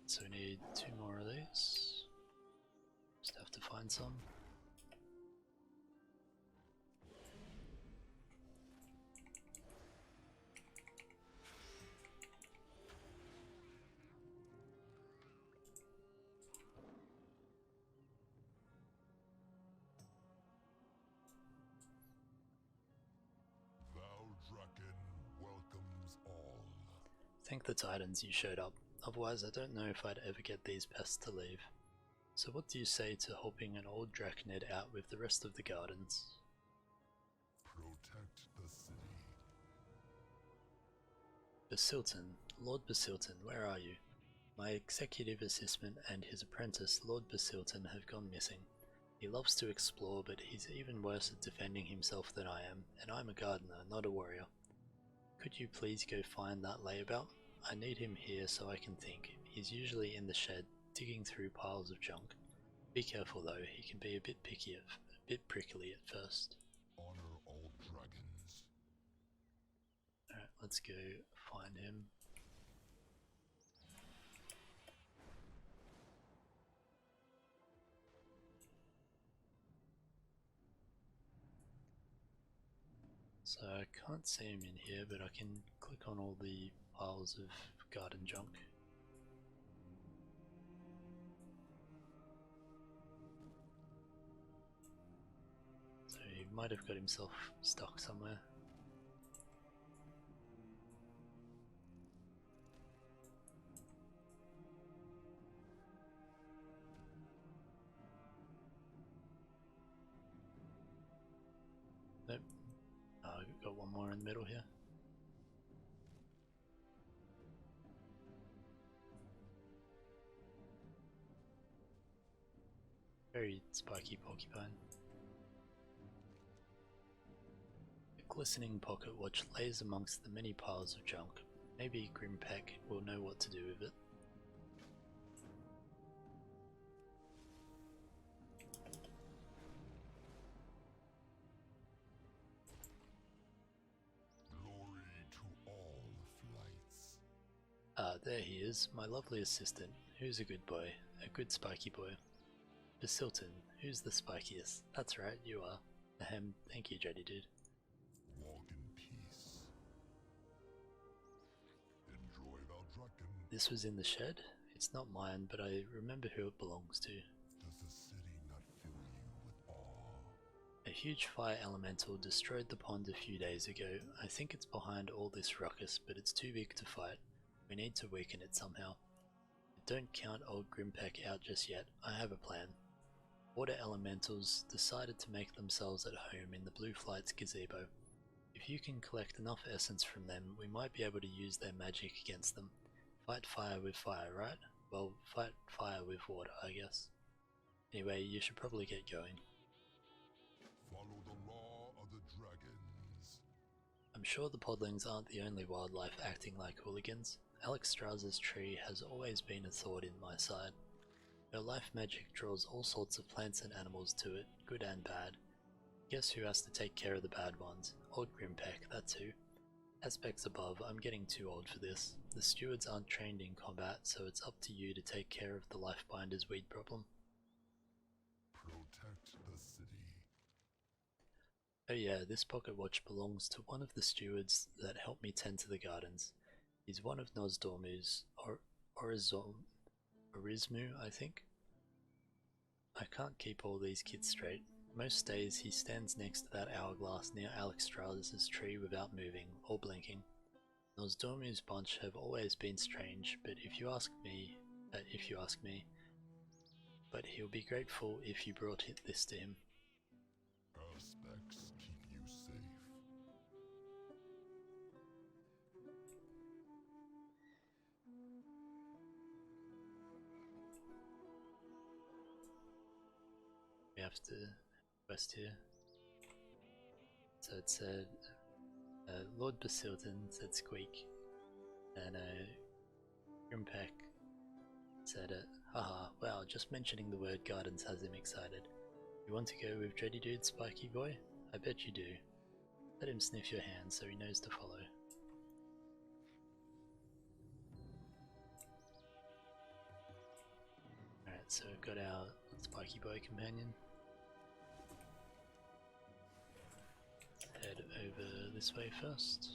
So we need 2 more of these. Just have to find some. thank the Titans you showed up, otherwise I don't know if I'd ever get these pests to leave. So what do you say to helping an old Draconid out with the rest of the gardens? Protect the city. Basilton, Lord Basilton, where are you? My executive assistant and his apprentice, Lord Basilton, have gone missing. He loves to explore, but he's even worse at defending himself than I am, and I'm a gardener, not a warrior. Could you please go find that layabout? I need him here so I can think. He's usually in the shed, digging through piles of junk. Be careful though, he can be a bit prickly at first. Honor all dragons. Alright, let's go find him. So I can't see him in here, but I can click on all the piles of garden junk. So he might have got himself stuck somewhere. Nope. I've got one more in the middle here. Very spiky porcupine. A glistening pocket watch lays amongst the many piles of junk. Maybe Grimpeck will know what to do with it. Glory to all flights. Ah, there he is, my lovely assistant. Who's a good boy? A good spiky boy. Basilton, who's the spikiest? That's right, you are. Ahem, thank you, Jedi Dude. Walk in peace. Enjoy Valdrakken. This was in the shed? It's not mine, but I remember who it belongs to. Does the city not fill you with awe? A huge fire elemental destroyed the pond a few days ago. I think it's behind all this ruckus, but it's too big to fight. We need to weaken it somehow. Don't count old Grimpeck out just yet. I have a plan. Water elementals decided to make themselves at home in the Blue Flight's gazebo. If you can collect enough essence from them, we might be able to use their magic against them. Fight fire with fire, right? Well, fight fire with water, I guess. Anyway, you should probably get going. Follow the law of the dragons. I'm sure the podlings aren't the only wildlife acting like hooligans. Alexstrasza's tree has always been a thorn in my side. Her life magic draws all sorts of plants and animals to it, good and bad. Guess who has to take care of the bad ones? Old Grimpeck, that's who. Aspects above, I'm getting too old for this. The stewards aren't trained in combat, so it's up to you to take care of the Lifebinder's weed problem. Protect the city. Oh yeah, this pocket watch belongs to one of the stewards that helped me tend to the gardens. He's one of Nozdormu's, Orizmu, I think? I can't keep all these kids straight. Most days he stands next to that hourglass near Alexstrasza's tree without moving or blinking. Nozdormu's bunch have always been strange, but if you ask me, but he'll be grateful if you brought this to him. Aspects keep you safe. We have to quest here. So it said Lord Basilton said squeak, and Grimpeck said it. Haha, wow, just mentioning the word gardens has him excited. You want to go with Dready Dude, Spiky Boy? I bet you do. Let him sniff your hand so he knows to follow. Alright, so we've got our Spiky Boy companion. Head over this way first.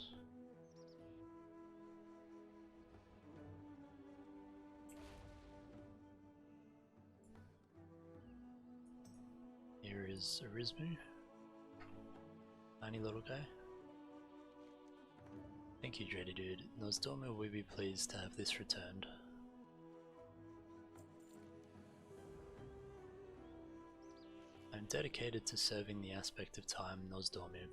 Here is Orizmu. Tiny little guy. I Thank you, Dready Dude. Nosdormu will be pleased to have this returned. I am dedicated to serving the aspect of time, Nosdormu.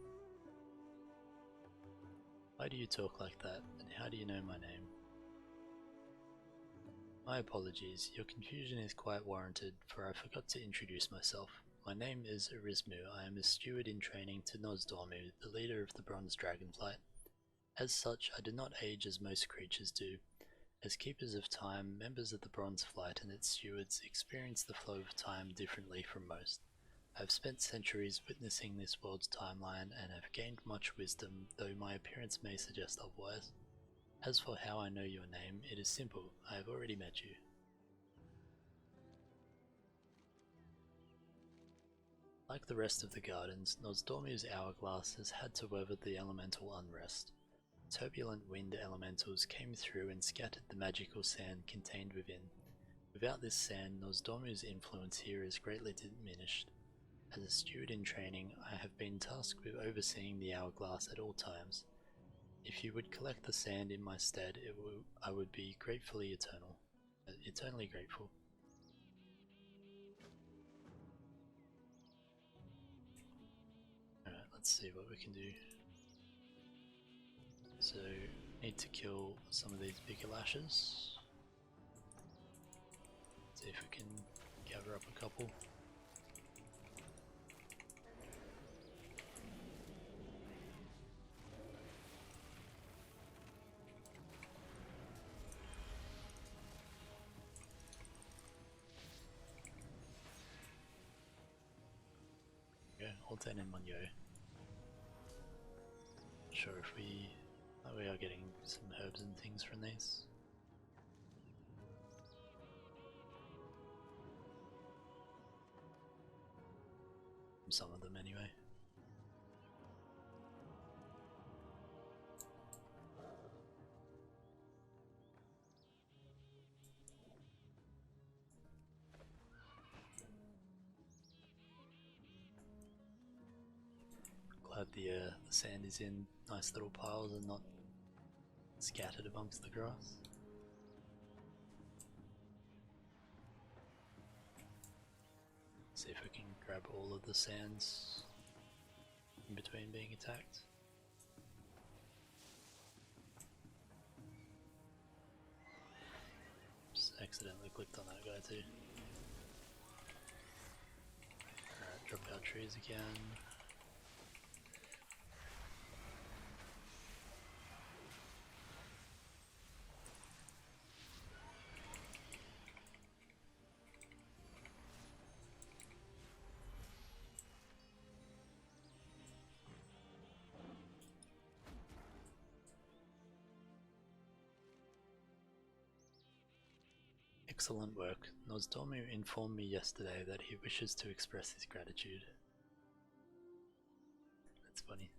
Why do you talk like that, and how do you know my name? My apologies, your confusion is quite warranted, for I forgot to introduce myself. My name is Arismu. I am a steward in training to Nosdormu, the leader of the Bronze Dragonflight. As such, I do not age as most creatures do. As keepers of time, members of the Bronze Flight and its stewards experience the flow of time differently from most. I have spent centuries witnessing this world's timeline and have gained much wisdom, though my appearance may suggest otherwise. As for how I know your name, it is simple. I have already met you. Like the rest of the gardens, Nosdormu's hourglass has had to weather the elemental unrest. Turbulent wind elementals came through and scattered the magical sand contained within. Without this sand, Nosdormu's influence here is greatly diminished. As a steward in training, I have been tasked with overseeing the hourglass at all times. If you would collect the sand in my stead, I would be eternally grateful. Alright, let's see what we can do. So, need to kill some of these bigger lashes. See if we can gather up a couple. All 10 in one go. Not sure if we are getting some herbs and things from these. From some of them anyway. Glad the sand is in nice little piles and not scattered amongst the grass. See if we can grab all of the sands in between being attacked. Just accidentally clicked on that guy too. Alright, drop our trees again. Excellent work. Nosdormu informed me yesterday that he wishes to express his gratitude. That's funny.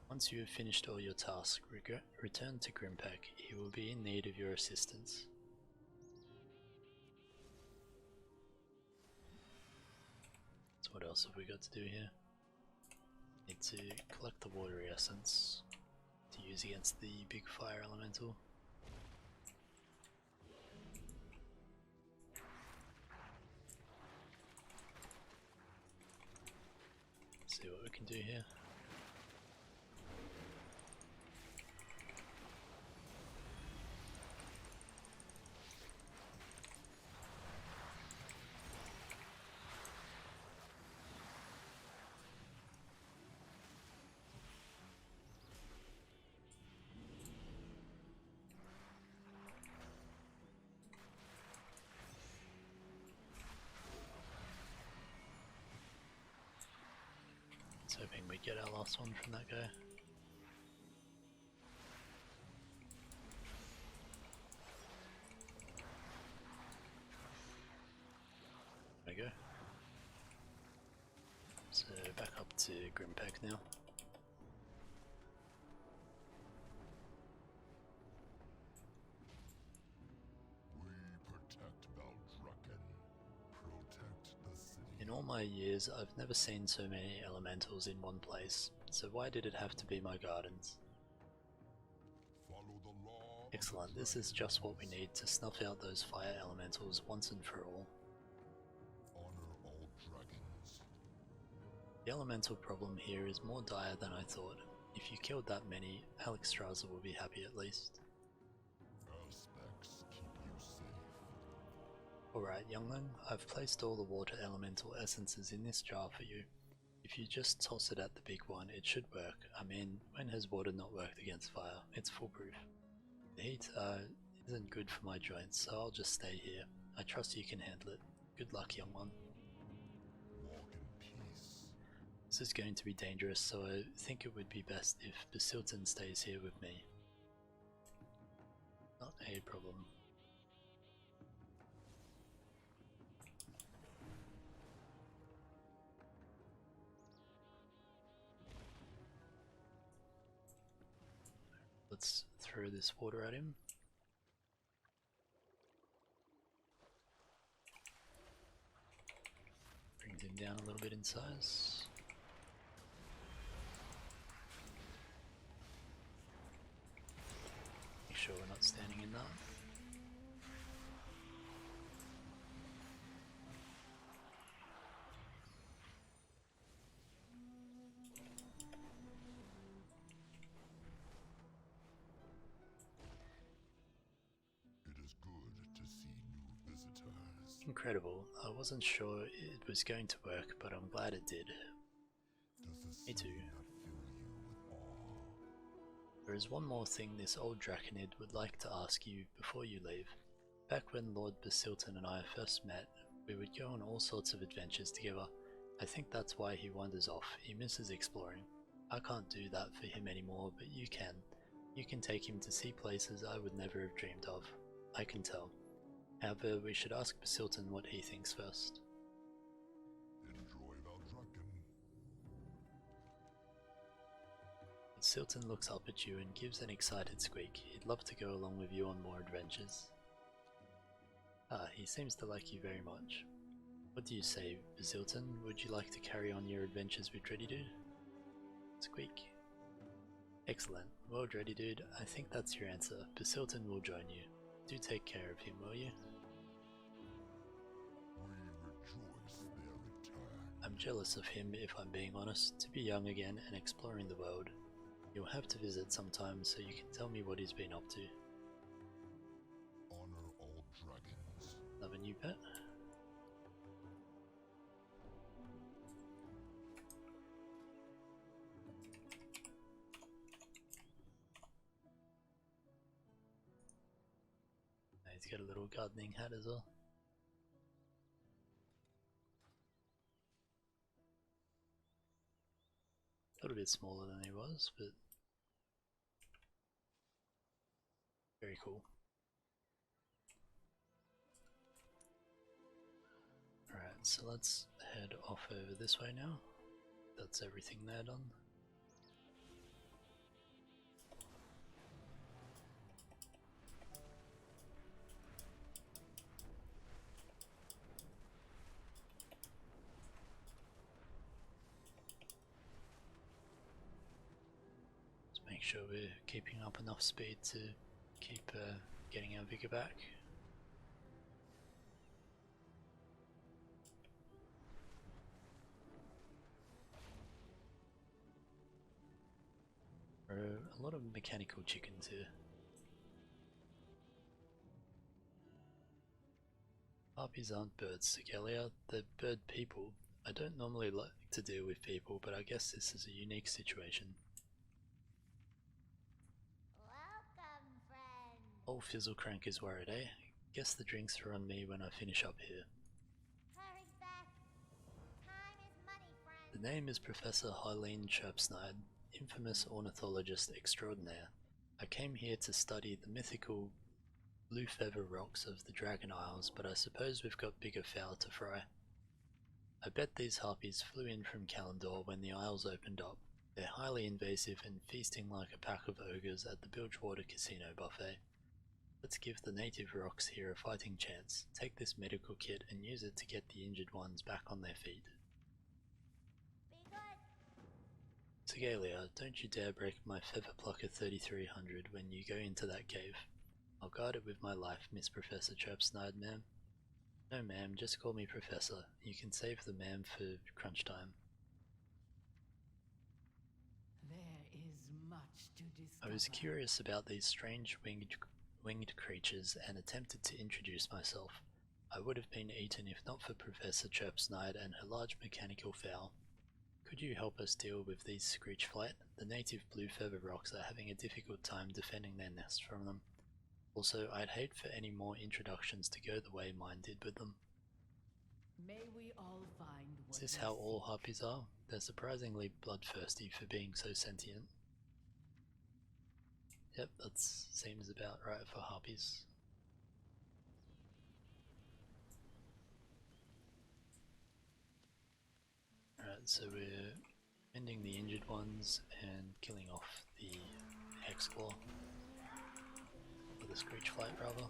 Once you have finished all your tasks, return to Grimpack. He will be in need of your assistance. So what else have we got to do here? Need to collect the watery essence to use against the big fire elemental. See what we can do here. Hoping we get our last one from that guy. There we go. So back up to Grimpack now. In all my years, I've never seen so many elementals in one place, so why did it have to be my gardens? Excellent, this is just what we need to snuff out those fire elementals once and for all. Honor all dragons. The elemental problem here is more dire than I thought. If you killed that many, Alexstrasza will be happy at least. Aspects keep you safe. Alright youngling, I've placed all the water elemental essences in this jar for you. If you just toss it at the big one, it should work. I mean, when has water not worked against fire? It's foolproof. The heat isn't good for my joints, so I'll just stay here. I trust you can handle it. Good luck, young one. Walk in peace. This is going to be dangerous, so I think it would be best if Basilton stays here with me. Not a problem. Let's throw this water at him. Brings him down a little bit in size. Make sure we're not standing in that. It is good to see new visitors. Incredible. I wasn't sure it was going to work, but I'm glad it did. Does the Me too. city not fill you with awe? There is one more thing this old Draconid would like to ask you before you leave. Back when Lord Basilton and I first met, we would go on all sorts of adventures together. I think that's why he wanders off. He misses exploring. I can't do that for him anymore, but you can. You can take him to see places I would never have dreamed of. I can tell. However, we should ask Basilton what he thinks first. Enjoy Valdrakken. Basilton looks up at you and gives an excited squeak. He'd love to go along with you on more adventures. Ah, he seems to like you very much. What do you say, Basilton? Would you like to carry on your adventures with Dreddy Dude? Squeak. Excellent. Well, Dreddy Dude, I think that's your answer. Basilton will join you. Do take care of him, will you? We rejoice their return. I'm jealous of him, if I'm being honest. To be young again and exploring the world. You'll have to visit sometime so you can tell me what he's been up to. Honor all dragons. Love a new pet? He's got a little gardening hat as well. A little bit smaller than he was, but very cool. Alright, so let's head off over this way now. That's everything there done. Make sure we're keeping up enough speed to keep getting our vigor back. There are a lot of mechanical chickens here. Harpies aren't birds, Gelikyr, they're bird people. I don't normally like to deal with people, but I guess this is a unique situation. Welcome, friend. Old Fizzlecrank is worried, eh? Guess the drinks are on me when I finish up here. Hurry back. Time is money, friend. The name is Professor Hyleen Chirpsnide, infamous ornithologist extraordinaire. I came here to study the mythical blue feather rocks of the Dragon Isles, but I suppose we've got bigger fowl to fry. I bet these harpies flew in from Kalimdor when the Isles opened up. They're highly invasive and feasting like a pack of ogres at the Bilgewater Casino buffet. Let's give the native rocks here a fighting chance. Take this medical kit and use it to get the injured ones back on their feet. Be good. Gelikyr, don't you dare break my Feather Plucker 3300 when you go into that cave. I'll guard it with my life, Miss Professor Chirp snide, ma'am. No, ma'am, just call me Professor. You can save the ma'am for crunch time. There is much to discover. I was curious about these strange winged creatures and attempted to introduce myself. I would have been eaten if not for Professor Chirpsnide and her large mechanical fowl. Could you help us deal with these Screetchflight? The native blue feather rocks are having a difficult time defending their nest from them. Also, I'd hate for any more introductions to go the way mine did with them. May we all find what Is this we how all seek. harpies are? They're surprisingly bloodthirsty for being so sentient. Yep, that seems about right for harpies. Alright, so we're ending the injured ones and killing off the Hexclaw. Or the Screetchflight rather.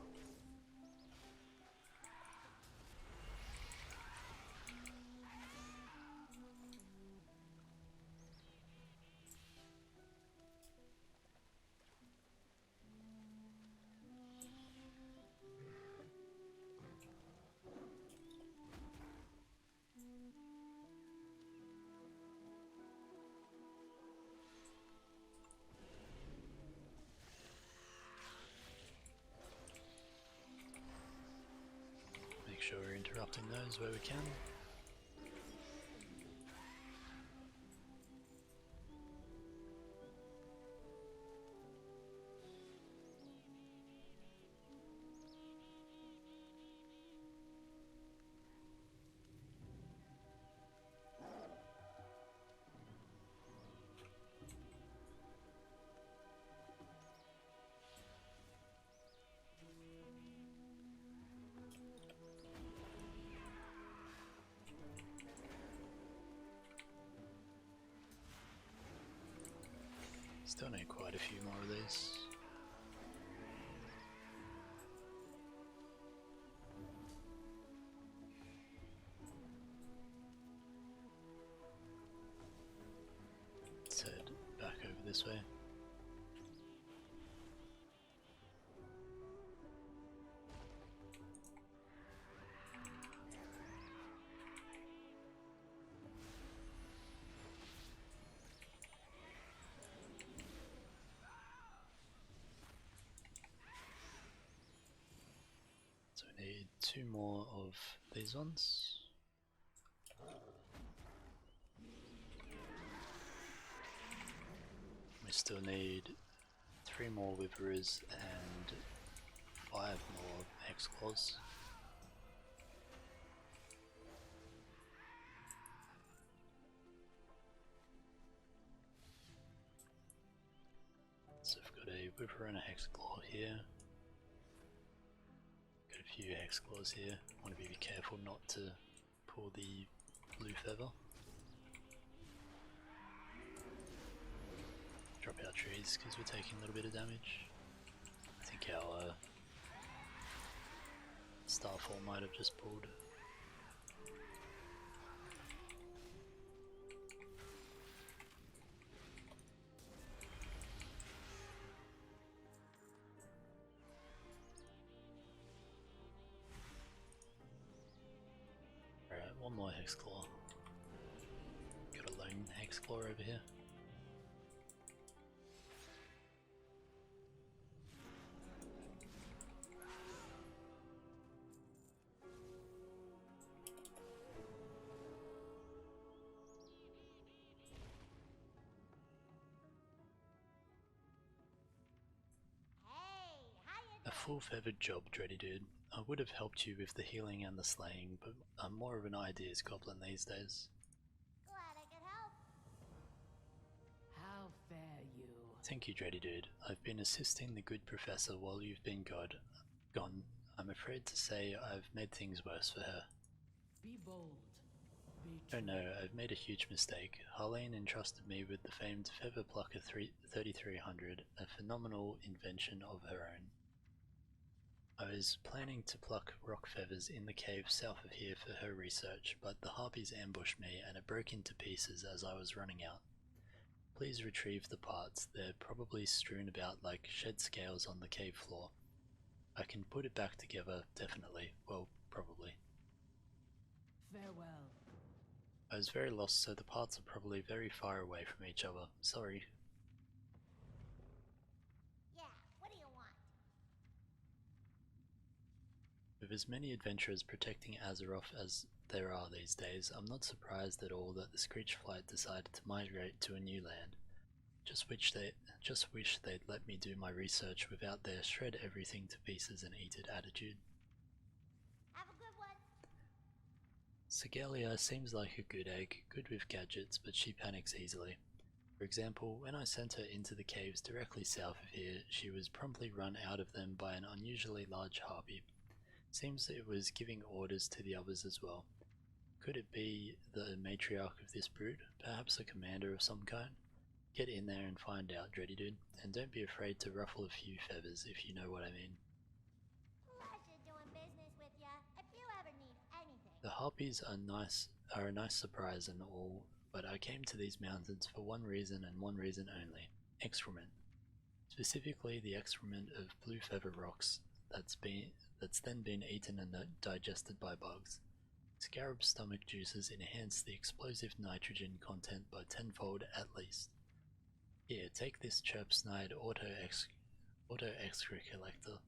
Make sure we're interrupting those where we can. Still need quite a few more of these. Let's head back over this way. So we need 2 more of these ones. We still need 3 more Witherers and 5 more Hexclaws. So we've got a Wither and a Hexclaw here. Got a few Hexclaws here. Want to be careful not to pull the blue feather. Drop our trees because we're taking a little bit of damage. I think our Starfall might have just pulled. Alright, one more Hexclaw. Got a lone Hexclaw over here. A full-feathered job, Dready Dude. I would have helped you with the healing and the slaying, but I'm more of an ideas goblin these days. Glad I could help. How fare you? Thank you, Dready Dude. I've been assisting the good professor while you've been gone. I'm afraid to say I've made things worse for her. Be bold. Be Oh true. no, I've made a huge mistake. Harlane entrusted me with the famed Feather Plucker 3300, a phenomenal invention of her own. I was planning to pluck rock feathers in the cave south of here for her research, but the harpies ambushed me and it broke into pieces as I was running out. Please retrieve the parts. They're probably strewn about like shed scales on the cave floor. I can put it back together, definitely. Well, probably. Farewell. I was very lost, so the parts are probably very far away from each other. Sorry. Yeah, what do you want? With as many adventurers protecting Azeroth as there are these days, I'm not surprised at all that the Screetchflight decided to migrate to a new land. Just wish they'd let me do my research without their shred everything to pieces and eat it attitude. Have a good one. Gelikyr seems like a good egg, good with gadgets, but she panics easily. For example, when I sent her into the caves directly south of here, she was promptly run out of them by an unusually large harpy. Seems it was giving orders to the others as well. Could it be the matriarch of this brood? Perhaps a commander of some kind? Get in there and find out, Dreddy Dude, and don't be afraid to ruffle a few feathers if you know what I mean. Pleasure doing business with ya. If you ever need anything. The harpies are a nice surprise and all, but I came to these mountains for one reason and one reason only: excrement. Specifically the excrement of blue feather rocks that's then been eaten and digested by bugs. Scarab stomach juices enhance the explosive nitrogen content by tenfold at least. Here, take this chirp-snide auto-excre collector.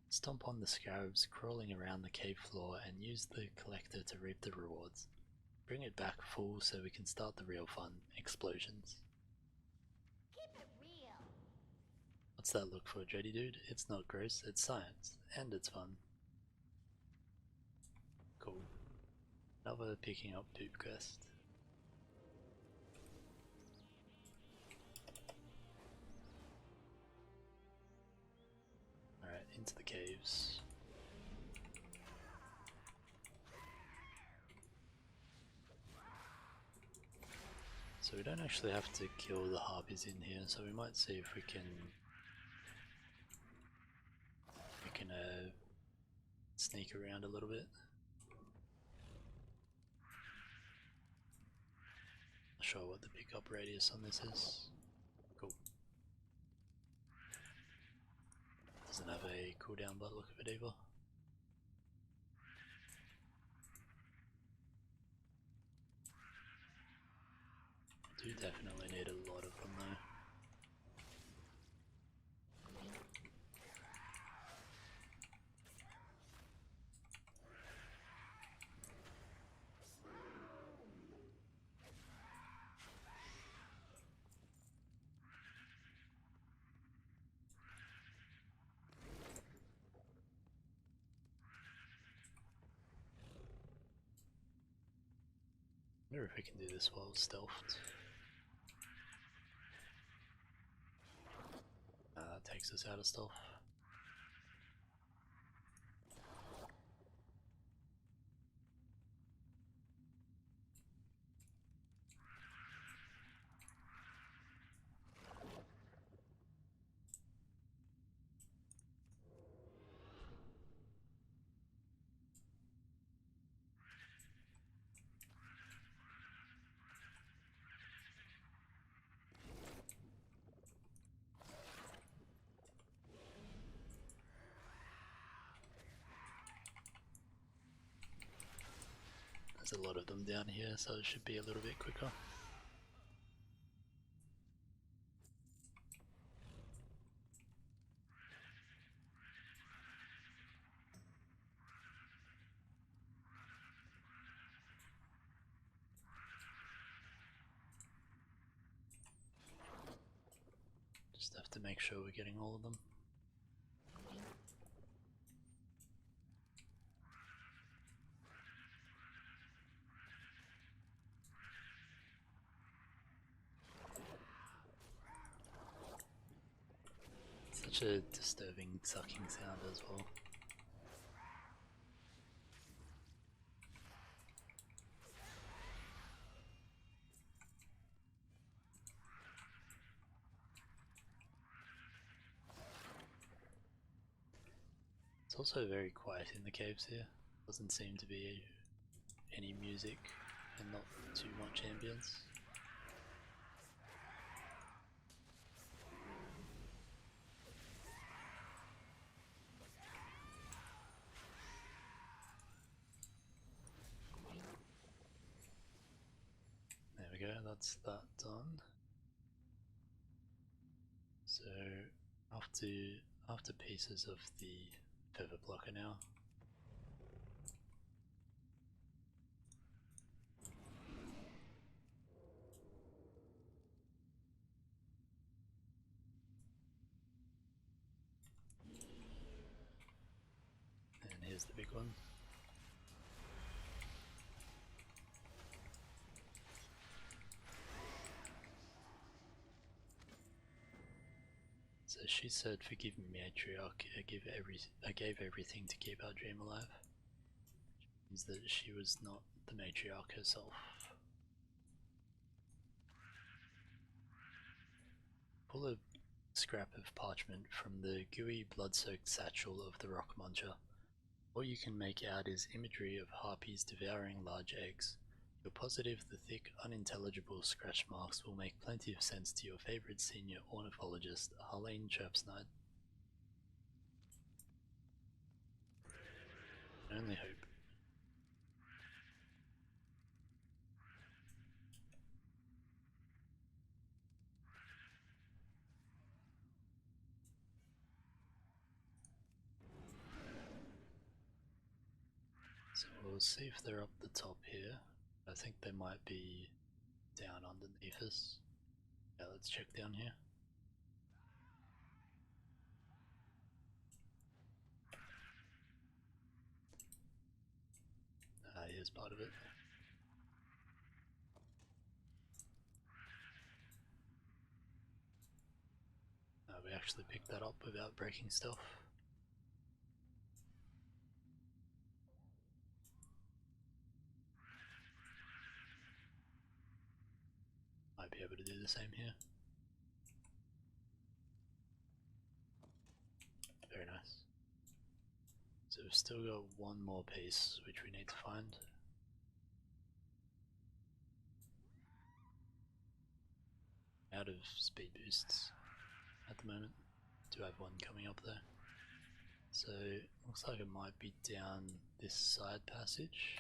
Stomp on the scarabs crawling around the cave floor and use the collector to reap the rewards. Bring it back full so we can start the real fun, explosions. Keep it real. What's that look for, Dreddy Dude? It's not gross, it's science, and it's fun. Cool. Another picking up dupe quest. Alright, into the caves. So we don't actually have to kill the harpies in here, so we might see if we can sneak around a little bit. Not sure what the pickup radius on this is. Cool. Doesn't have a cooldown by the look of it either. Do definitely need a lot of them though. I wonder if we can do this while stealthed. That takes us out of stealth. There's a lot of them down here, so it should be a little bit quicker. Just have to make sure we're getting all of them. Such a disturbing sucking sound as well. It's also very quiet in the caves here. Doesn't seem to be any music and not too much ambience. that's that done. So after pieces of the feather blocker now. And here's the big one. So she said, "Forgive me, matriarch. I gave everything to keep our dream alive." Which means that she was not the matriarch herself. Pull a scrap of parchment from the gooey, blood-soaked satchel of the rock muncher. All you can make out is imagery of harpies devouring large eggs. You're positive the thick, unintelligible scratch marks will make plenty of sense to your favorite senior ornithologist, Harlene Chirpsnight. I only hope. So we'll see if they're up the top here. I think they might be down underneath us. Yeah, let's check down here. Here's part of it. We actually picked that up without breaking stuff. Might be able to do the same here. Very nice. So we've still got one more piece which we need to find. Out of speed boosts at the moment. Do have one coming up though. So looks like it might be down this side passage.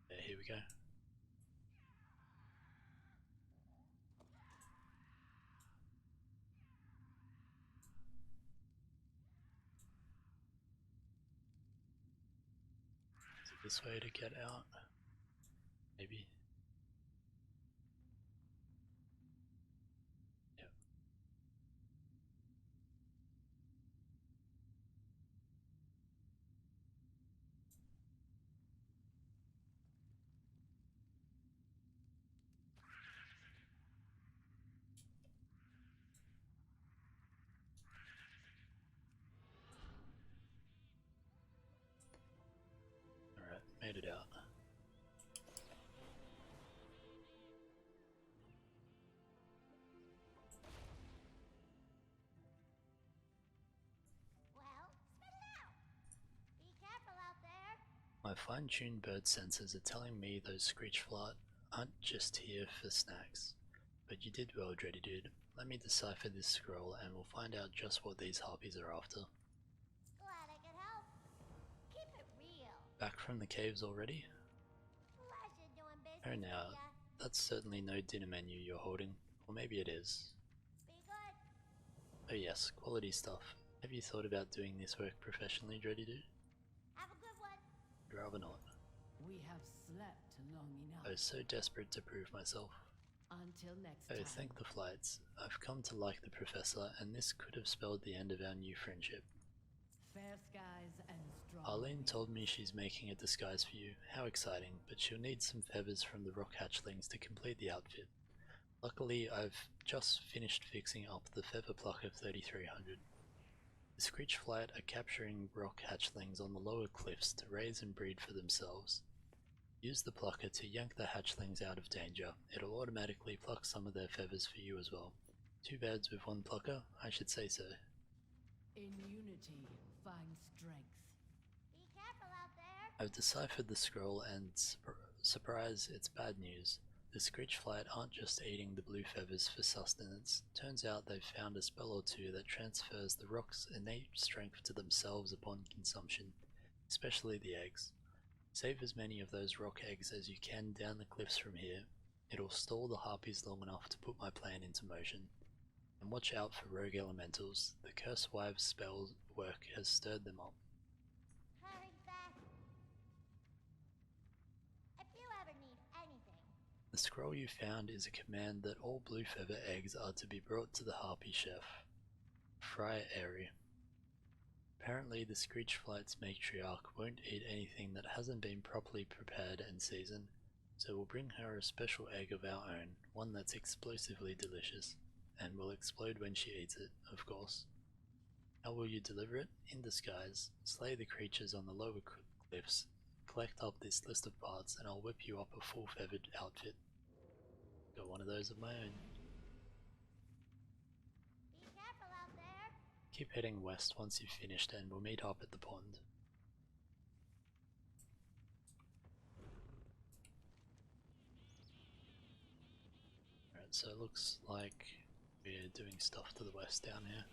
Yeah, here we go. Is it this way to get out? Maybe. Yep. Alright, made it out. Well, spit it out. Be careful out there. My fine-tuned bird sensors are telling me those Screetchflight aren't just here for snacks. But you did well, Dreddy Dude. Let me decipher this scroll and we'll find out just what these harpies are after. Glad I could help. Keep it real. Back from the caves already? Pleasure doing business Oh with now, ya. that's certainly no dinner menu you're holding. Or maybe it is. Be good. Oh yes, quality stuff. Have you thought about doing this work professionally, Dreddy Dude? Have a good one. I'd rather not. We have slept long enough. I was so desperate to prove myself. Until next Oh, time. thank the flights. I've come to like the professor, and this could have spelled the end of our new friendship. Fair skies and strong Arlene winds. told me she's making a disguise for you. How exciting, but she'll need some feathers from the rock hatchlings to complete the outfit. Luckily, I've just finished fixing up the feather plucker 3300. The Screetchflight are capturing rock hatchlings on the lower cliffs to raise and breed for themselves. Use the plucker to yank the hatchlings out of danger. It'll automatically pluck some of their feathers for you as well. 2 birds with 1 plucker? I should say so. In unity, find strength. Be careful out there. I've deciphered the scroll and surprise, it's bad news. The Screetchflight aren't just eating the blue feathers for sustenance. Turns out they've found a spell or two that transfers the rock's innate strength to themselves upon consumption, especially the eggs. Save as many of those rock eggs as you can down the cliffs from here. It'll stall the harpies long enough to put my plan into motion. And watch out for rogue elementals. The Curse Wives spell work has stirred them up. Hurry back. If you ever need anything. The scroll you found is a command that all blue feather eggs are to be brought to the harpy chef, Friar Airy. Apparently the Screetchflight's matriarch won't eat anything that hasn't been properly prepared and seasoned, so we'll bring her a special egg of our own, one that's explosively delicious, and will explode when she eats it, of course. How will you deliver it? In disguise. Slay the creatures on the lower cliffs, collect up this list of parts, and I'll whip you up a full feathered outfit. Got one of those of my own. Be careful out there. Keep heading west once you've finished and we'll meet up at the pond. Alright, so it looks like we're doing stuff to the west down here.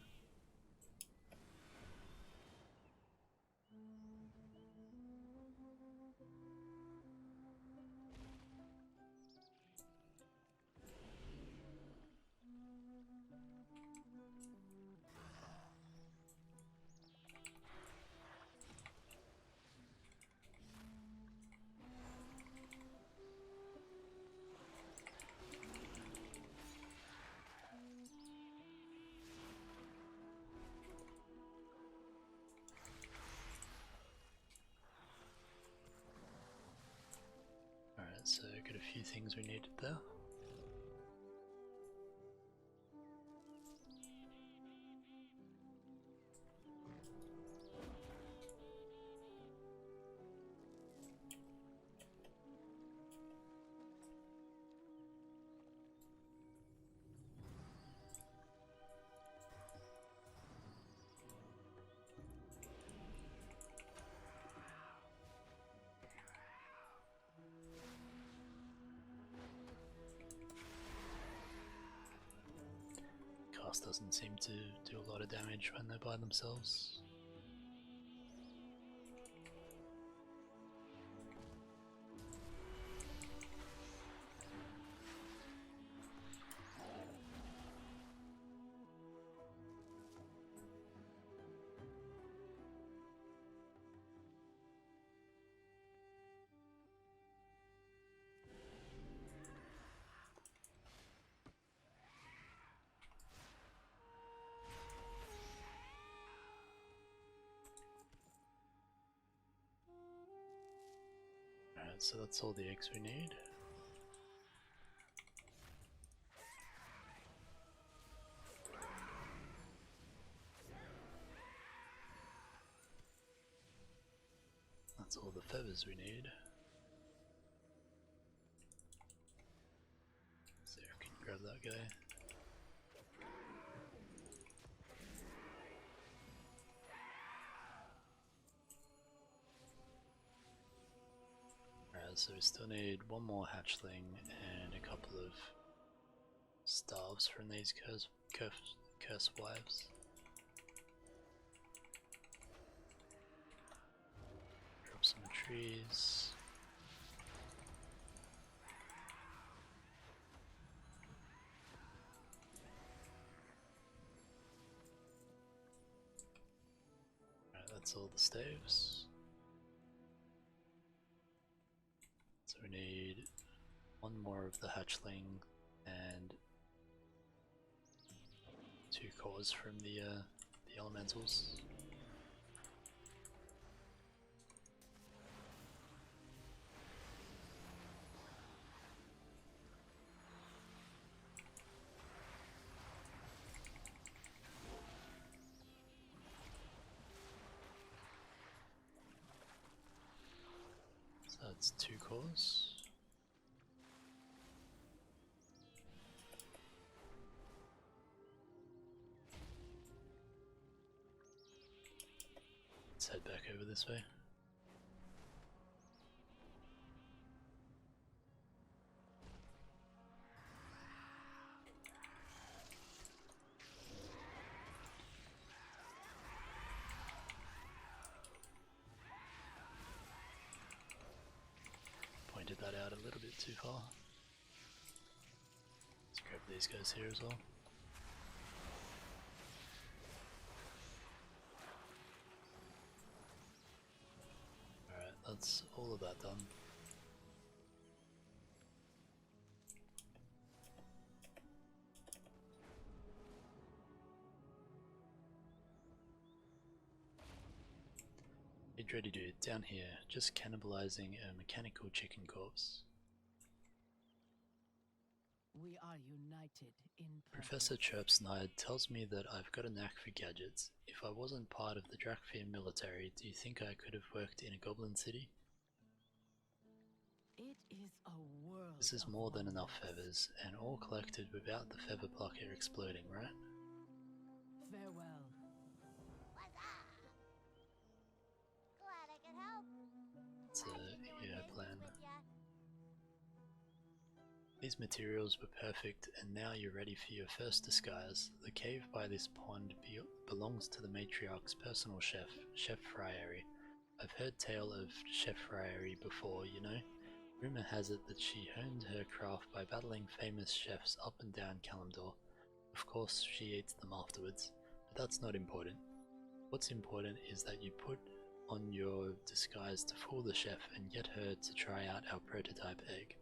So got a few things we needed there. Doesn't seem to do a lot of damage when they're by themselves. So that's all the eggs we need. That's all the feathers we need. So I can grab that guy. So we still need one more hatchling and a couple of staves from these curse wives. Drop some trees. Alright, that's all the staves. So we need one more of the hatchling and 2 cores from the elementals. So that's 2 cores. Let's head back over this way. out a little bit too far. Let's grab these guys here as well. Alright, that's all of that done. Hey Dready Dude, down here, just cannibalizing a mechanical chicken corpse. We are united in purpose. Professor Chirpsnide tells me that I've got a knack for gadgets. If I wasn't part of the Drakfir military, do you think I could have worked in a goblin city? It is a world. This is of more than enough wonders. feathers, and all collected without the feather plucker exploding, right? Farewell. Huzzah! Glad I could help. It's Pleasure a doing hero business plan. with ya. These materials were perfect, and now you're ready for your first disguise. The cave by this pond belongs to the matriarch's personal chef, Chef Friary. I've heard tale of Chef Friary before, you know. Rumour has it that she honed her craft by battling famous chefs up and down Kalimdor. Of course, she eats them afterwards, but that's not important. What's important is that you put on your disguise to fool the chef and get her to try out our prototype egg.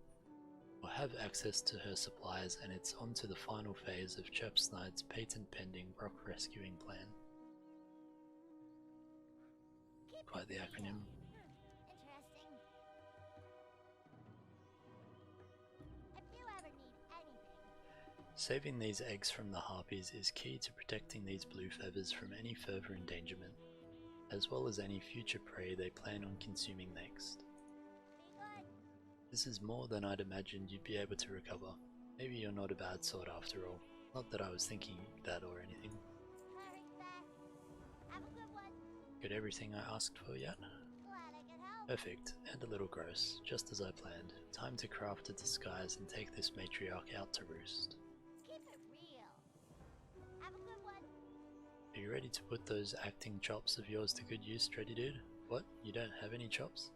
We'll have access to her supplies, and it's on to the final phase of Chirpsnide's patent-pending rock rescuing plan. Keep Quite the it acronym. Interesting. If you ever need anything, Saving these eggs from the harpies is key to protecting these blue feathers from any further endangerment, as well as any future prey they plan on consuming next. be good. This is more than I'd imagined you'd be able to recover. Maybe you're not a bad sort after all. Not that I was thinking that or anything. Hurry back. Have a good one. Got everything I asked for yet? Glad I could help. Perfect, and a little gross, just as I planned. Time to craft a disguise and take this matriarch out to roost. Keep it real. Have a good one. Are you ready to put those acting chops of yours to good use, Dready Dude? What? You don't have any chops?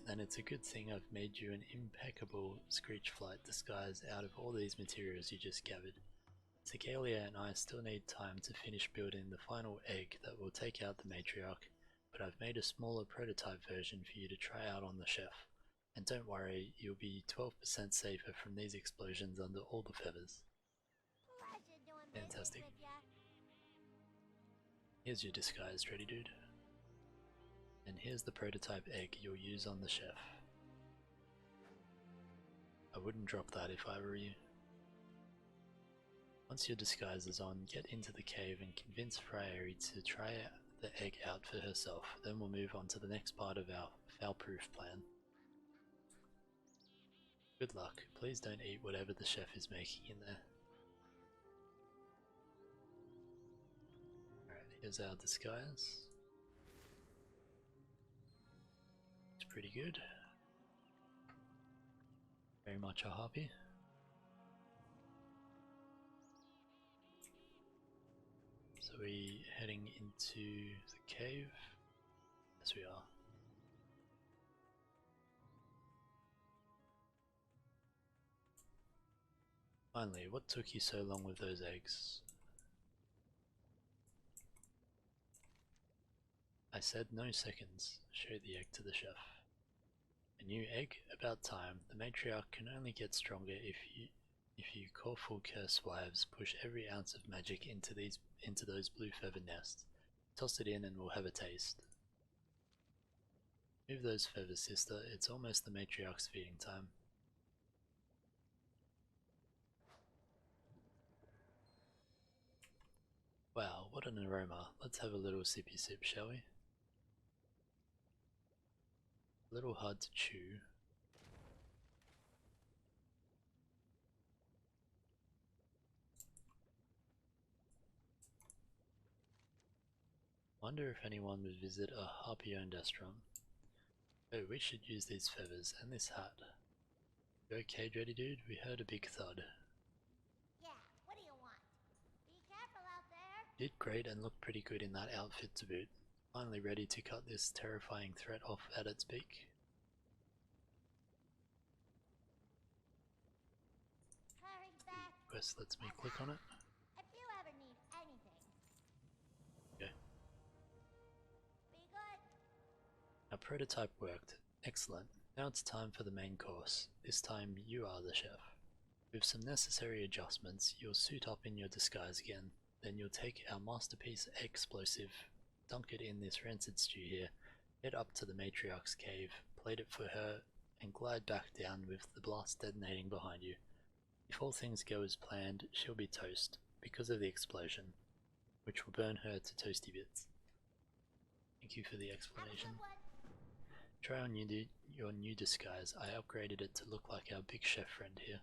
Then it's a good thing I've made you an impeccable Screetchflight disguise out of all these materials you just gathered. Gelikyr and I still need time to finish building the final egg that will take out the matriarch, but I've made a smaller prototype version for you to try out on the chef. And don't worry, you'll be 12% safer from these explosions under all the feathers. Pleasure doing business Fantastic. with ya. Here's your disguise, Dready Dude. And here's the prototype egg you'll use on the chef. I wouldn't drop that if I were you. Once your disguise is on, get into the cave and convince Friary to try the egg out for herself. Then we'll move on to the next part of our foul-proof plan. Good luck. Please don't eat whatever the chef is making in there. Alright, here's our disguise. It's pretty good. Very much a harpy. So we heading into the cave? Yes we are. Finally, what took you so long with those eggs? I said no seconds. Show the egg to the chef. A new egg? About time. The matriarch can only get stronger if you Corful Curse wives push every ounce of magic into those blue feather nests. Toss it in and we'll have a taste. Move those feathers, sister. It's almost the matriarch's feeding time. Wow, what an aroma. Let's have a little sippy sip, shall we? A little hard to chew. Wonder if anyone would visit a harpy-owned restaurant. Oh, we should use these feathers and this hat. You okay, Dready Dude? We heard a big thud. Yeah, what do you want? Be careful out there. Did great and looked pretty good in that outfit to boot. Finally ready to cut this terrifying threat off at its beak. quest lets me click on it. If you ever need anything. Okay. Be good. Our prototype worked. Excellent. Now it's time for the main course. This time you are the chef. With some necessary adjustments, you'll suit up in your disguise again. Then you'll take our masterpiece explosive, dunk it in this rancid stew here, head up to the matriarch's cave, plate it for her, and glide back down with the blast detonating behind you. If all things go as planned, she'll be toast, because of the explosion, which will burn her to toasty bits. Thank you for the Have a explanation. good one. Try on your new disguise. I upgraded it to look like our big chef friend here.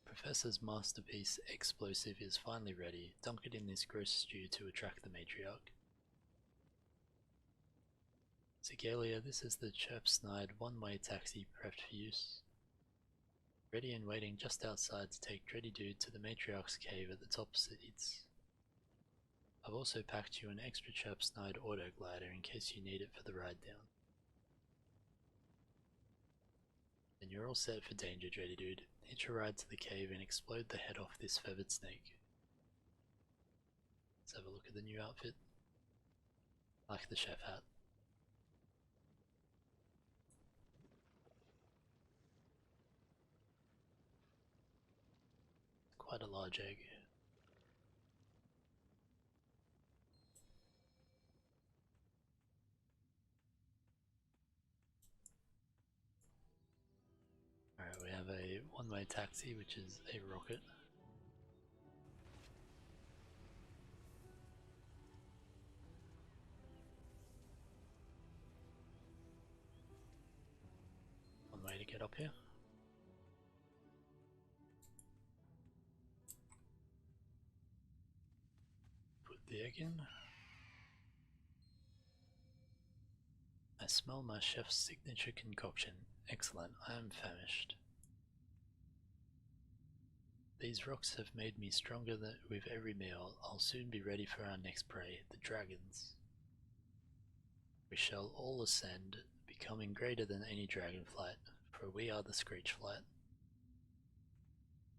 Professor's masterpiece explosive is finally ready. Dunk it in this gross stew to attract the matriarch. Gelikyr, this is the chirp-snide one-way taxi prepped for use. Ready and waiting just outside to take Dreddy Dude to the matriarch's cave at the top seats. I've also packed you an extra chirp-snide auto glider in case you need it for the ride down. And you're all set for danger, Dreddy Dude. Hitch a ride to the cave and explode the head off this feathered snake. Let's have a look at the new outfit. I like the chef hat. Quite a large egg. Alright, we have a one-way taxi, which is a rocket. One way to get up here. Put the egg in. I smell my chef's signature concoction. Excellent, I am famished. These rocks have made me stronger with every meal. I'll soon be ready for our next prey, the dragons. We shall all ascend, becoming greater than any dragonflight, for we are the Screetchflight.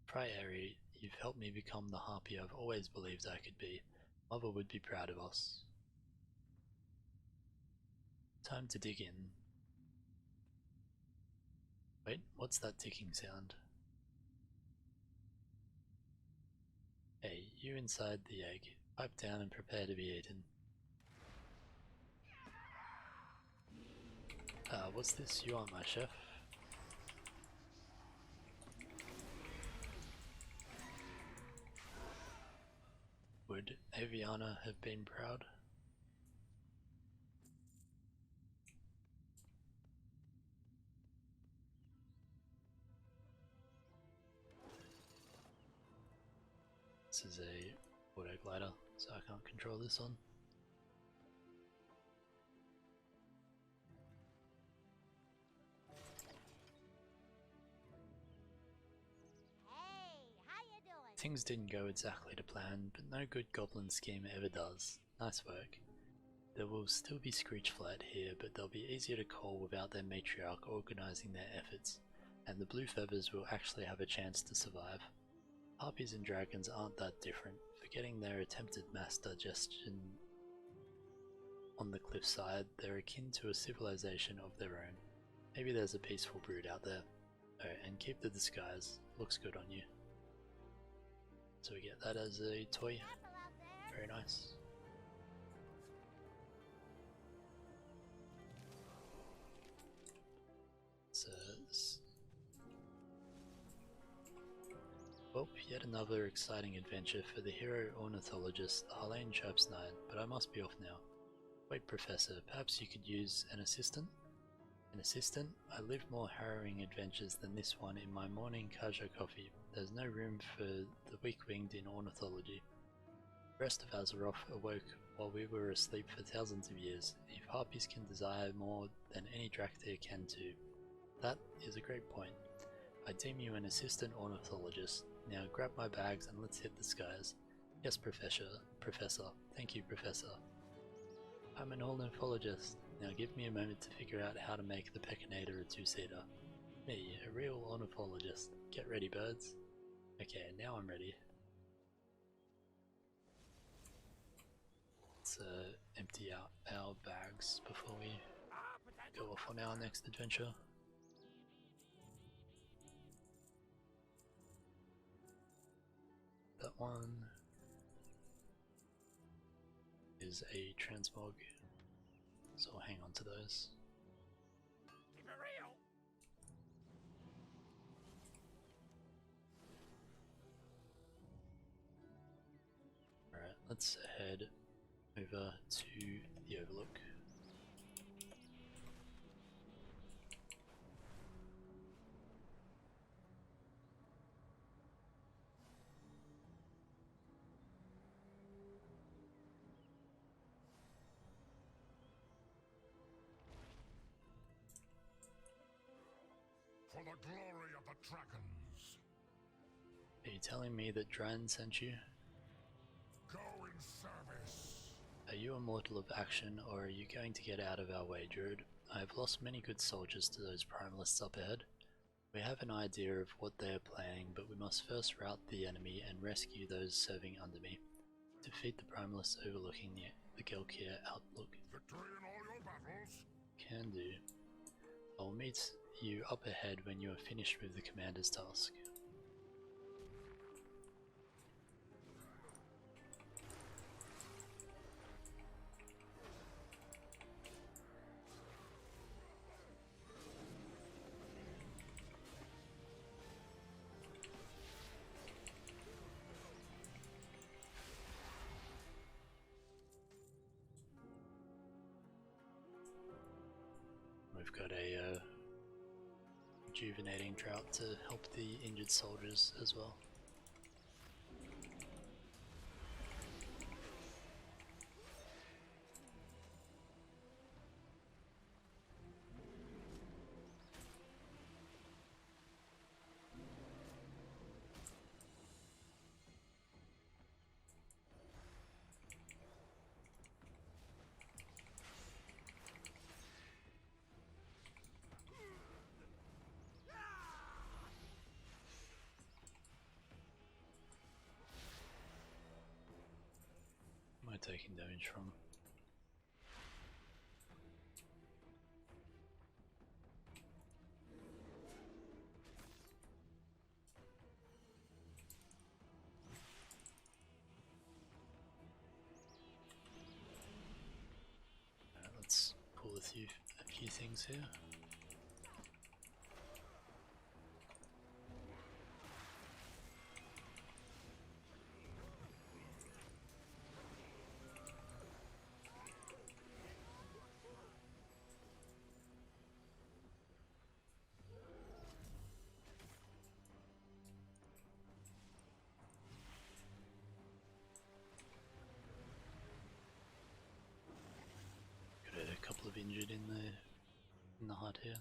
Prairie, you've helped me become the harpy I've always believed I could be. Mother would be proud of us. Time to dig in. Wait, what's that ticking sound? Hey, you inside the egg. Pipe down and prepare to be eaten. What's this? You aren't my chef. Would Aviana have been proud? This is a auto glider, so I can't control this one. Hey, how you doing? Things didn't go exactly to plan, but no good goblin scheme ever does. Nice work. There will still be Screetchflight here, but they'll be easier to call without their matriarch organising their efforts, and the blue feathers will actually have a chance to survive. Harpies and dragons aren't that different, forgetting their attempted mass digestion on the cliffside. They're akin to a civilization of their own. Maybe there's a peaceful brood out there. Oh, and keep the disguise, looks good on you. So we get that as a toy, Careful out there. very nice. So well, yet another exciting adventure for the hero ornithologist Harlane Chirpsnide, but I must be off now. Wait, Professor, perhaps you could use an assistant? An assistant? I live more harrowing adventures than this one in my morning kaja coffee. There's no room for the weak-winged in ornithology. The rest of Azeroth awoke while we were asleep for thousands of years. If harpies can desire more than any Draktyr can too. That is a great point. I deem you an assistant ornithologist. Now grab my bags and let's hit the skies. Yes, Professor. Thank you, Professor. I'm an ornithologist. Now give me a moment to figure out how to make the Pekinator a two-seater. Me, a real ornithologist. Get ready, birds. Okay, now I'm ready. Let's empty out our bags before we go off on our next adventure. That one is a transmog, so I'll hang on to those. Keep it real. Alright, let's head over to the Overlook. For the glory of the dragons. Are you telling me that Dran sent you? Go in service. Are you a mortal of action, or are you going to get out of our way, Druid? I have lost many good soldiers to those primalists up ahead. We have an idea of what they are planning, but we must first rout the enemy and rescue those serving under me. Defeat the primalists overlooking the Gelikyr Overlook. Victory in all your battles. Can do. I will meet you up ahead when you are finished with the commander's task. We've got a rejuvenating drought to help the injured soldiers as well. Am I taking damage from? Let's pull a few things here. Couple of injured in the hut here.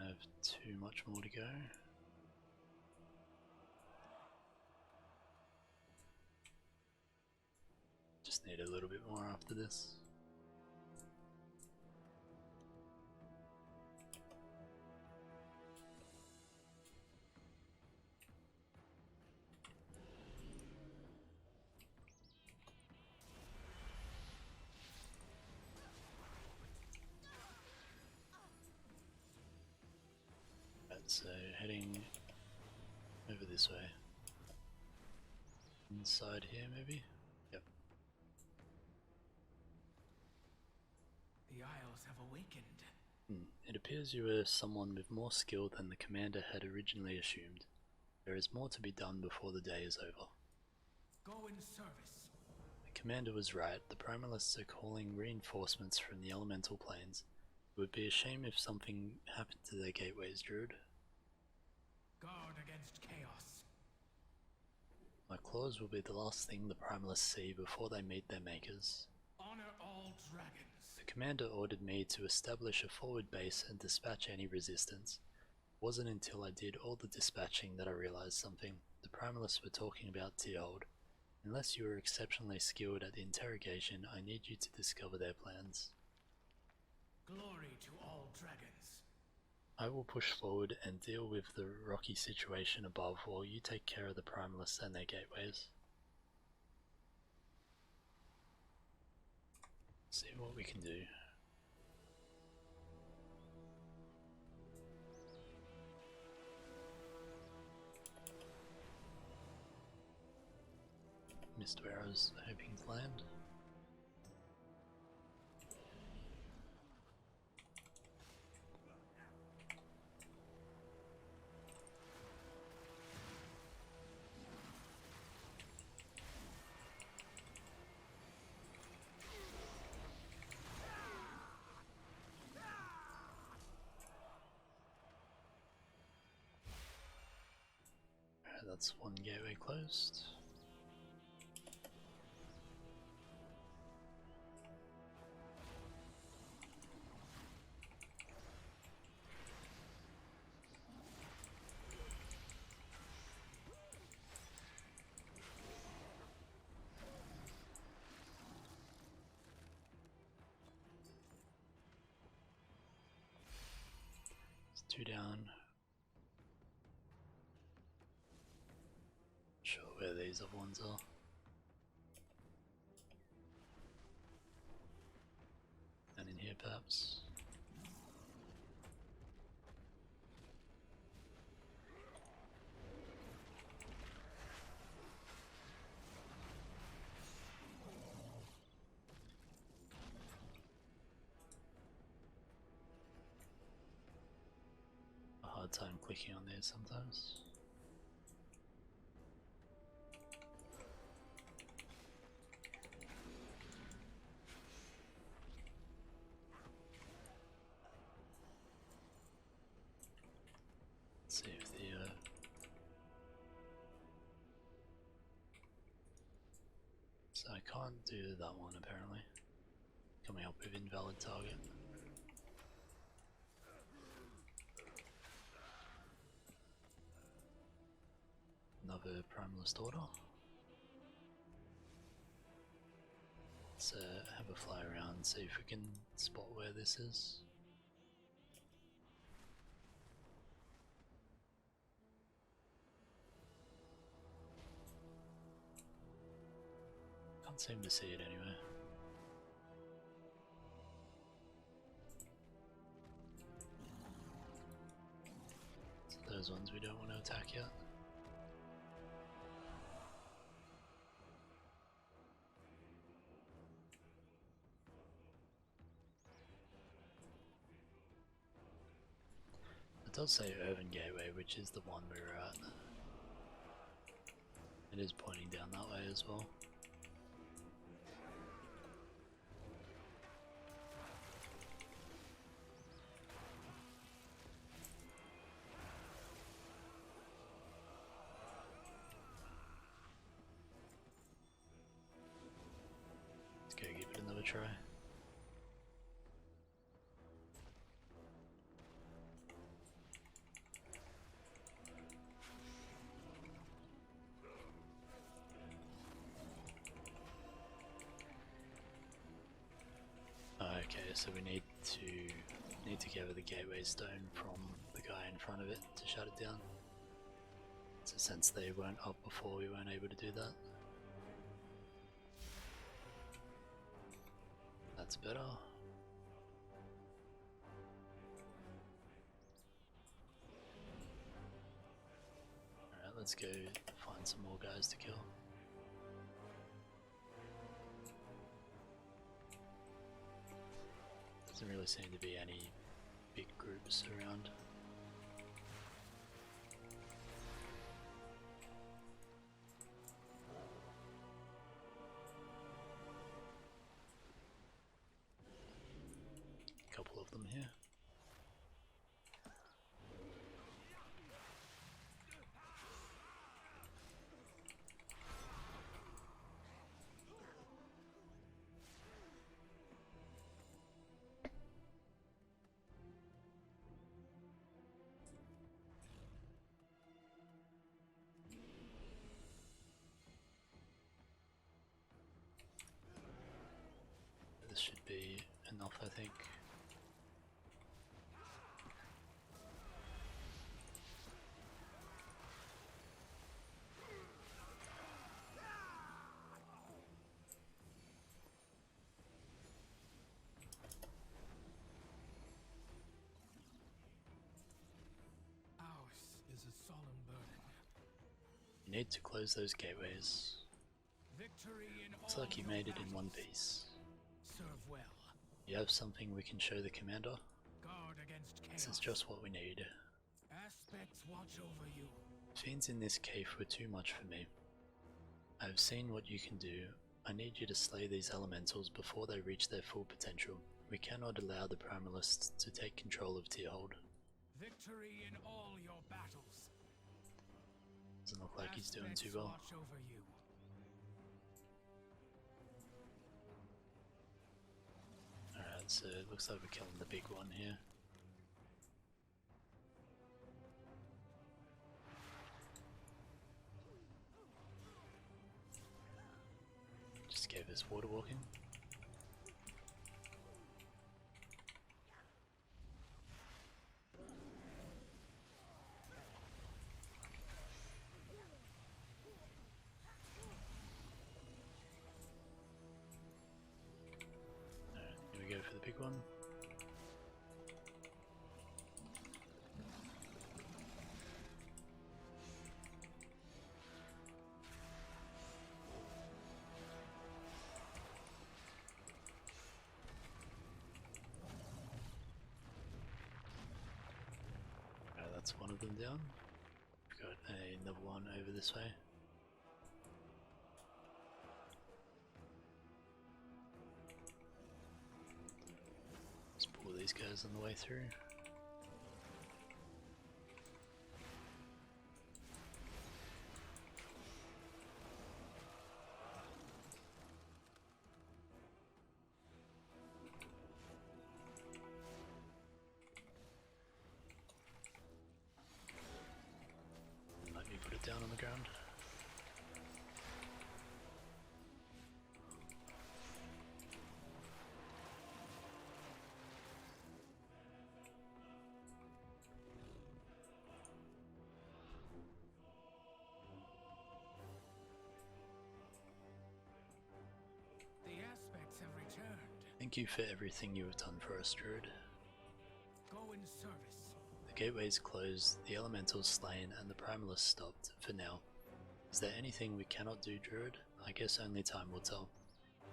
I have too much more to go. Just need a little bit more after this. So heading over this way. Inside here maybe? Yep. The Isles have awakened. It appears you are someone with more skill than the commander had originally assumed. There is more to be done before the day is over. Go in service. The commander was right. The Primalists are calling reinforcements from the elemental planes. It would be a shame if something happened to their gateways, Druid. Guard against chaos. My claws will be the last thing the Primalists see before they meet their makers. Honor all dragons. The commander ordered me to establish a forward base and dispatch any resistance. It wasn't until I did all the dispatching that I realized something. The Primalists were talking about Tierhold. Unless you are exceptionally skilled at interrogation, I need you to discover their plans. Glory to all dragons. I will push forward and deal with the rocky situation above while you take care of the Primalists and their gateways. See what we can do. Missed where I was hoping to land. Alright, that's one gateway closed. Two down. Sure where these other ones are. And in here perhaps. Hard time clicking on these sometimes. Let's see if the so I can't do that one apparently. Coming up with invalid target. Another Primalist order. Let's have a fly around and see if we can spot where this is. Can't seem to see it anywhere. So those ones we don't want to attack yet. It does say Urban Gateway, which is the one we were at. It is pointing down that way as well. Let's go give it another try. Okay, so we need to gather the gateway stone from the guy in front of it to shut it down. So since they weren't up before, we weren't able to do that. That's better. Alright, let's go find some more guys to kill. Doesn't really seem to be any big groups around. a couple of them here. This should be enough, I think. Ours is a solemn burden. You need to close those gateways. Victory in Looks all like you your made it in battles. one piece. Serve well. You have something we can show the commander? Guard against chaos. This is just what we need. Aspects watch over you. Fiends in this cave were too much for me. I have seen what you can do. I need you to slay these elementals before they reach their full potential. We cannot allow the primalists to take control of Tierhold. Victory in all your battles. Doesn't look like he's doing Aspects too well. watch over you. Alright, so it looks like we're killing the big one here. Just gave us water walking. Alright, here we go for the big one. That's one of them down. We've got another one over this way. Let's pull these guys on the way through. Put it down on the ground. The aspects have returned. Thank you for everything you have done for us, Druid. Go in service. The gateway's closed, the elementals slain, and the primalists stopped, for now. Is there anything we cannot do, Druid? I guess only time will tell.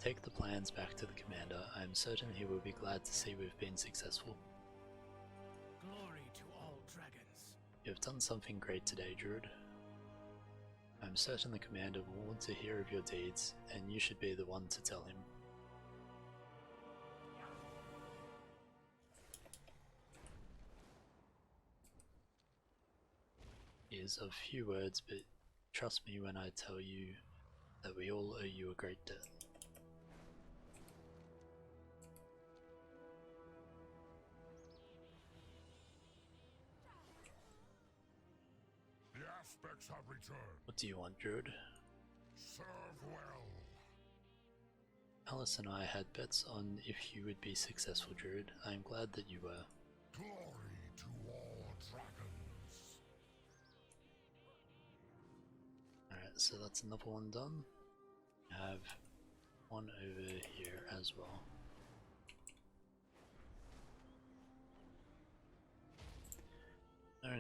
Take the plans back to the commander. I am certain he will be glad to see we've been successful. Glory to all dragons. You have done something great today, Druid. I am certain the commander will want to hear of your deeds, and you should be the one to tell him. Is of few words, but trust me when I tell you that we all owe you a great debt. The aspects have returned. What do you want, Druid? Serve well. Alice and I had bets on if you would be successful, Druid. I am glad that you were. Glory to all dragons. Alright, so that's another one done. We have one over here as well.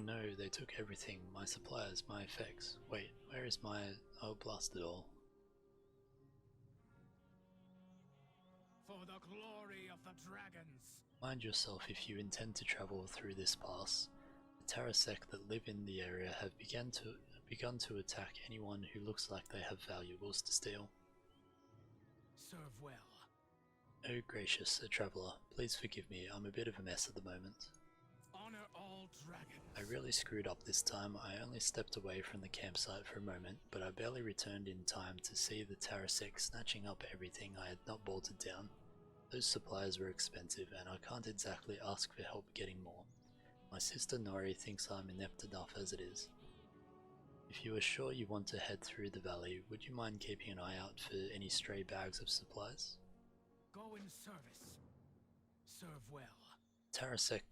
No, they took everything. My suppliers, my effects. Wait, where is my... Oh, blast it all. For the glory of the dragons. Mind yourself if you intend to travel through this pass. The Tarasek that live in the area have begun to attack anyone who looks like they have valuables to steal. Serve well. Oh gracious, a traveller, please forgive me, I'm a bit of a mess at the moment. Honor all dragons. I really screwed up this time. I only stepped away from the campsite for a moment, but I barely returned in time to see the Thaldraszus snatching up everything I had not bolted down. Those supplies were expensive, and I can't exactly ask for help getting more. My sister Nori thinks I'm inept enough as it is. If you are sure you want to head through the valley, would you mind keeping an eye out for any stray bags of supplies? Go in service. Serve well. Thaldraszus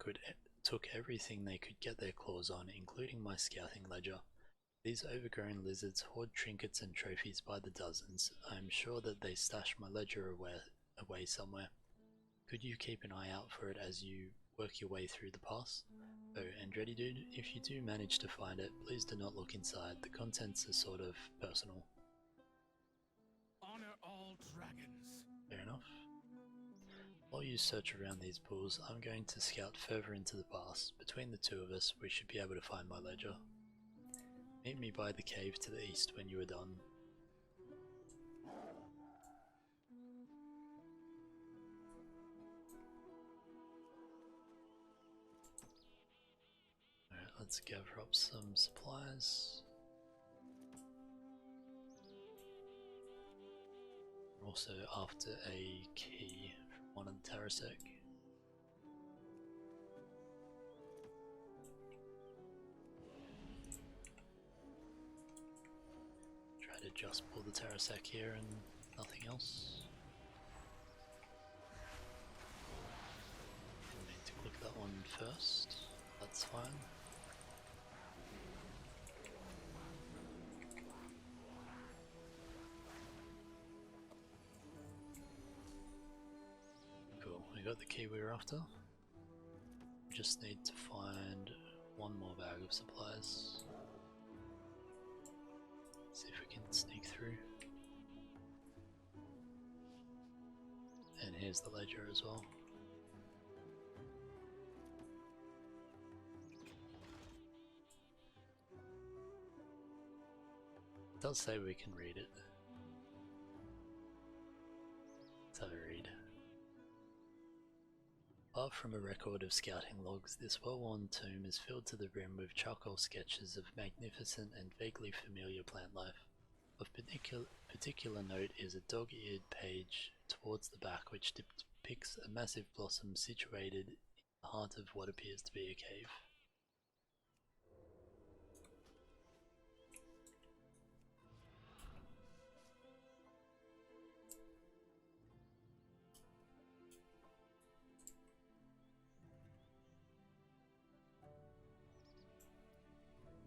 took everything they could get their claws on, including my scouting ledger. These overgrown lizards hoard trinkets and trophies by the dozens. I am sure that they stashed my ledger away somewhere. Could you keep an eye out for it as you work your way through the pass? Oh, and Ready Dude, if you do manage to find it, please do not look inside. The contents are sort of personal. Honor all dragons. Fair enough. While you search around these pools, I'm going to scout further into the pass. Between the two of us, we should be able to find my ledger. Meet me by the cave to the east when you are done. Alright, let's gather up some supplies. We're also after a key from one of the Thaldraszus. Try to just pull the Thaldraszus here and nothing else. I need to click that one first. That's fine. Cool, we got the key we were after. Just need to find one more bag of supplies. See if we can sneak through. And here's the ledger as well. It does say we can read it. Let's have a read. Apart from a record of scouting logs, this well-worn tomb is filled to the brim with charcoal sketches of magnificent and vaguely familiar plant life. Of particular note is a dog-eared page towards the back which depicts a massive blossom situated in the heart of what appears to be a cave.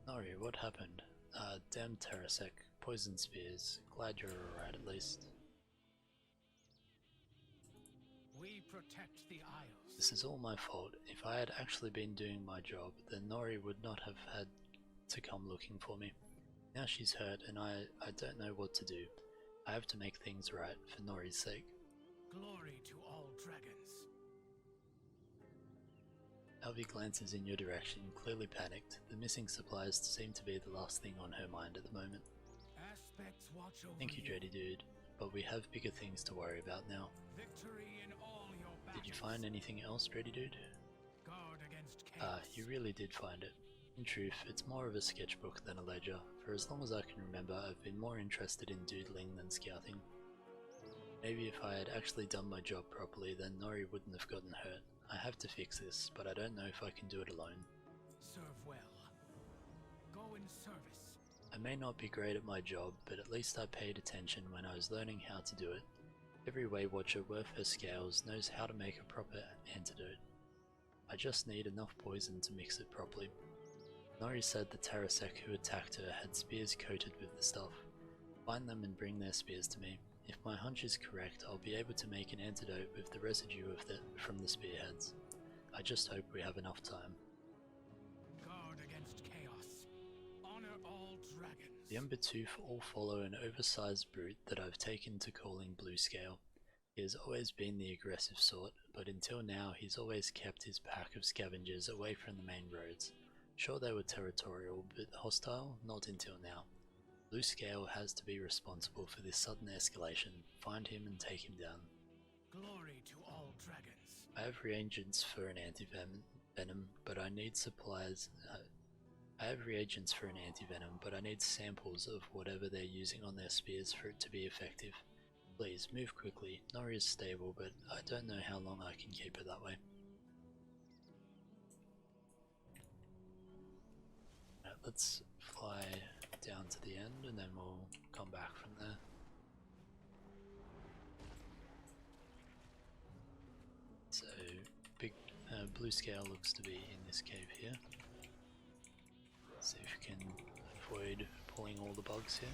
Nori, what happened? Damn Thaldraszus, poison spears. Glad you're alright at least. We protect the Isles. This is all my fault. If I had actually been doing my job, then Nori would not have had to come looking for me. Now she's hurt and I don't know what to do. I have to make things right for Nori's sake. Glory to all dragons. Alvi glances in your direction, clearly panicked. The missing supplies seem to be the last thing on her mind at the moment. Aspects watch over Thank you, Jody Dude, but we have bigger things to worry about now. Victory in all your battles. Did you find anything else, Jody Dude? Guard against chaos. You really did find it. In truth, it's more of a sketchbook than a ledger. For as long as I can remember, I've been more interested in doodling than scouting. Maybe if I had actually done my job properly, then Nori wouldn't have gotten hurt. I have to fix this, but I don't know if I can do it alone. Serve well. Go in service. I may not be great at my job, but at least I paid attention when I was learning how to do it. Every Way Watcher worth her scales knows how to make a proper antidote. I just need enough poison to mix it properly. Nori said the Thaldraszus who attacked her had spears coated with the stuff. Find them and bring their spears to me. If my hunch is correct, I'll be able to make an antidote with the residue from the spearheads. I just hope we have enough time. Guard against chaos. Honor all dragons. The Ember Tooth all follow an oversized brute that I've taken to calling Blue Scale. He has always been the aggressive sort, but until now he's always kept his pack of scavengers away from the main roads. Sure, they were territorial, but hostile? Not until now. Blue Scale has to be responsible for this sudden escalation. Find him and take him down. Glory to all dragons. I have reagents for an anti-venom, but I need supplies. I have reagents for an anti-venom, but I need samples of whatever they're using on their spears for it to be effective. Please, move quickly. Nori is stable, but I don't know how long I can keep it that way. Right, let's fly down to the end and then we'll come back from there. So, big blue scale looks to be in this cave here. See if we can avoid pulling all the bugs here.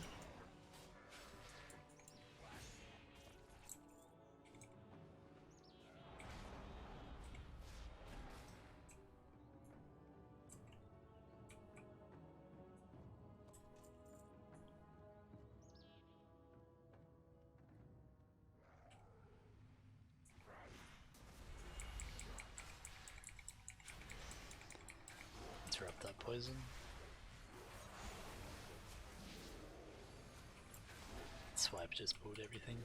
Interrupt that poison. Swipe just pulled everything.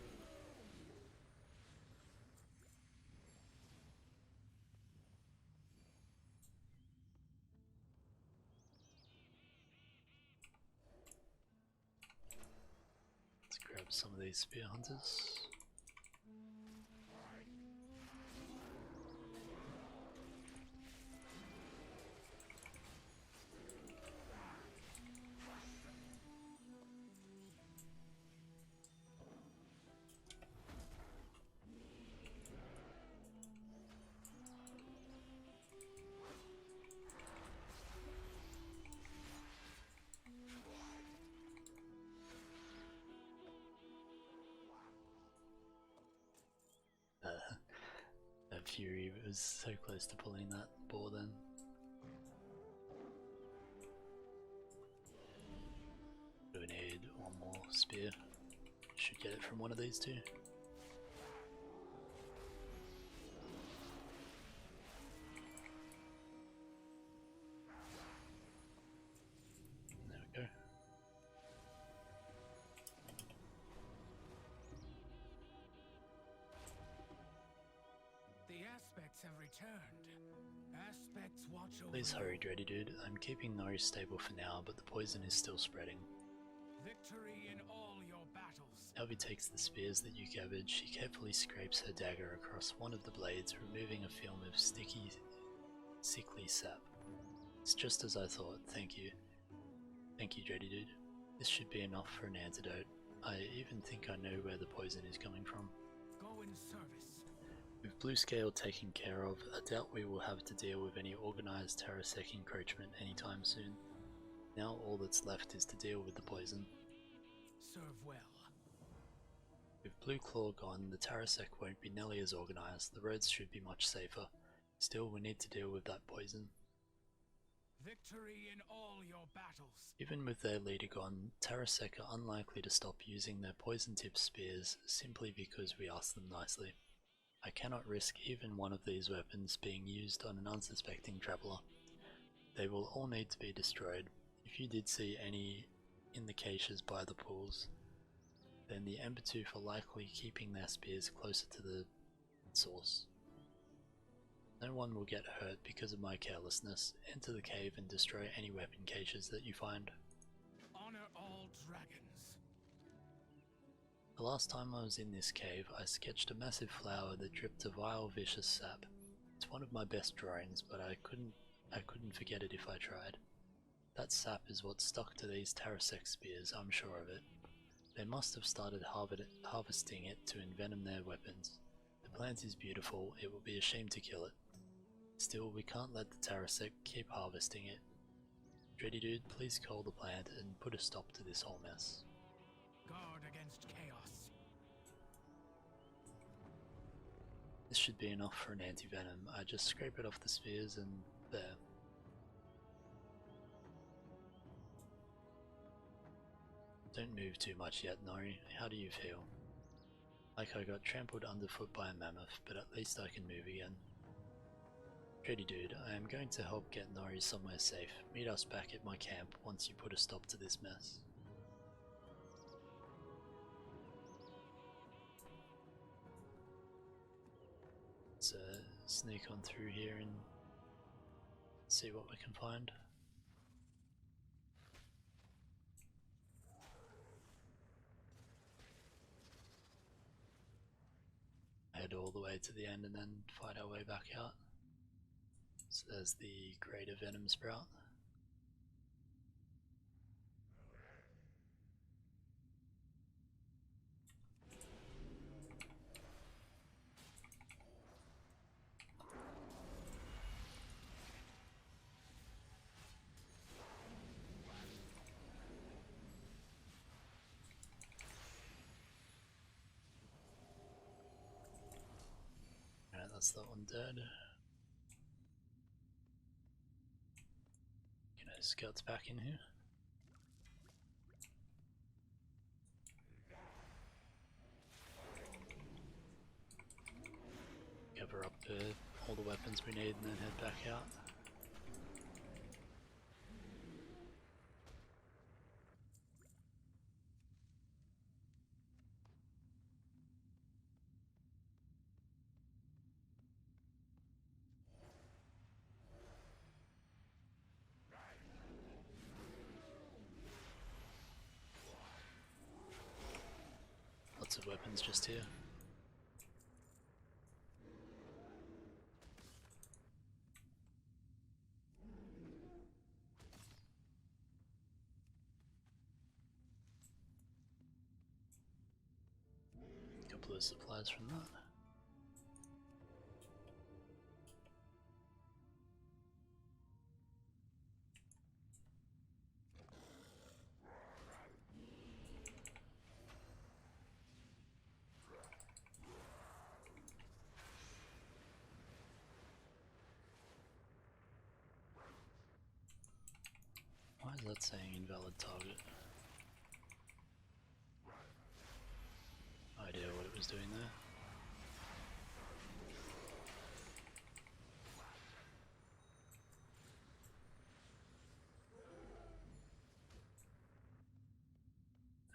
Let's grab some of these spear hunters. Fury was so close to pulling that boar then. Do we need one more spear? Should get it from one of these two. There we go. The aspects have returned. Aspects watch over. Please hurry, Dready Dude. I'm keeping Nori stable for now, but the poison is still spreading. Victory in all your battles. Elvie takes the spears that you gathered. She carefully scrapes her dagger across one of the blades, removing a film of sticky, sickly sap. It's just as I thought. Thank you. Thank you, Dready Dude. This should be enough for an antidote. I even think I know where the poison is coming from. Go in service. With Blue Scale taken care of, I doubt we will have to deal with any organised Terrasec encroachment anytime soon. Now all that's left is to deal with the poison. Serve well. With Blue Claw gone, the Terrasec won't be nearly as organised. The roads should be much safer. Still, we need to deal with that poison. Victory in all your battles. Even with their leader gone, Terrasec are unlikely to stop using their poison-tipped spears simply because we ask them nicely. I cannot risk even one of these weapons being used on an unsuspecting traveller. They will all need to be destroyed. If you did see any in the caches by the pools, then the Embertooth are likely keeping their spears closer to the source. No one will get hurt because of my carelessness. Enter the cave and destroy any weapon caches that you find. Honor all dragons. The last time I was in this cave, I sketched a massive flower that dripped a vile, vicious sap. It's one of my best drawings, but I couldn't forget it if I tried. That sap is what stuck to these Terrasec spears, I'm sure of it. They must have started harvesting it to envenom their weapons. The plant is beautiful, it will be a shame to kill it. Still, we can't let the Terrasec keep harvesting it. Dready Dude, please cull the plant and put a stop to this whole mess. Guard against chaos. This should be enough for an anti-venom. I just scrape it off the spheres and there. Don't move too much yet, Nori. How do you feel? Like I got trampled underfoot by a mammoth, but at least I can move again. Dready Dude, I am going to help get Nori somewhere safe. Meet us back at my camp once you put a stop to this mess. sneak on through here and see what we can find. Head all the way to the end and then fight our way back out. So there's the greater venom sprout. Alright, that's that one dead. Scouts back in here. Cover up all the weapons we need and then head back out. Lots of weapons just here. A couple of supplies from that. Why is that saying invalid target? No idea what it was doing there.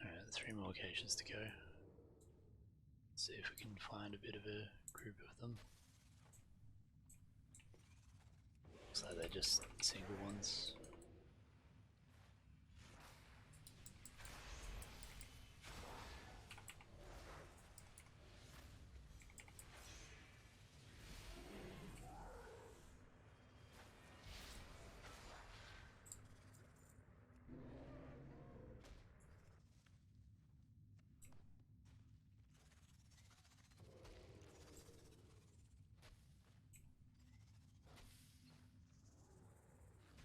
Alright, 3 more caches to go. Let's see if we can find a bit of a group of them. Looks like they're just single ones.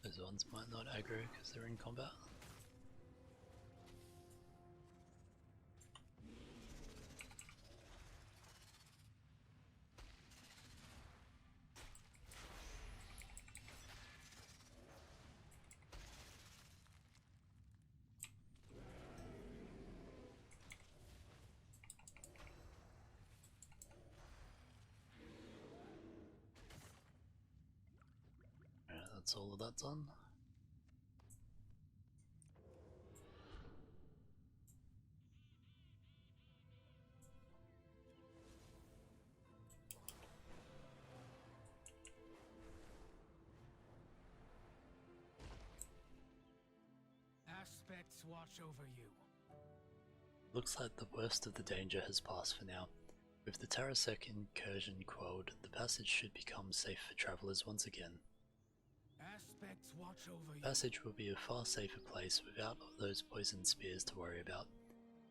Those ones might not aggro because they're in combat. That's all of that done. Aspects watch over you. Looks like the worst of the danger has passed for now. With the Tarasek incursion quelled, the passage should become safe for travelers once again. Aspects watch over you. Passage will be a far safer place without those poison spears to worry about.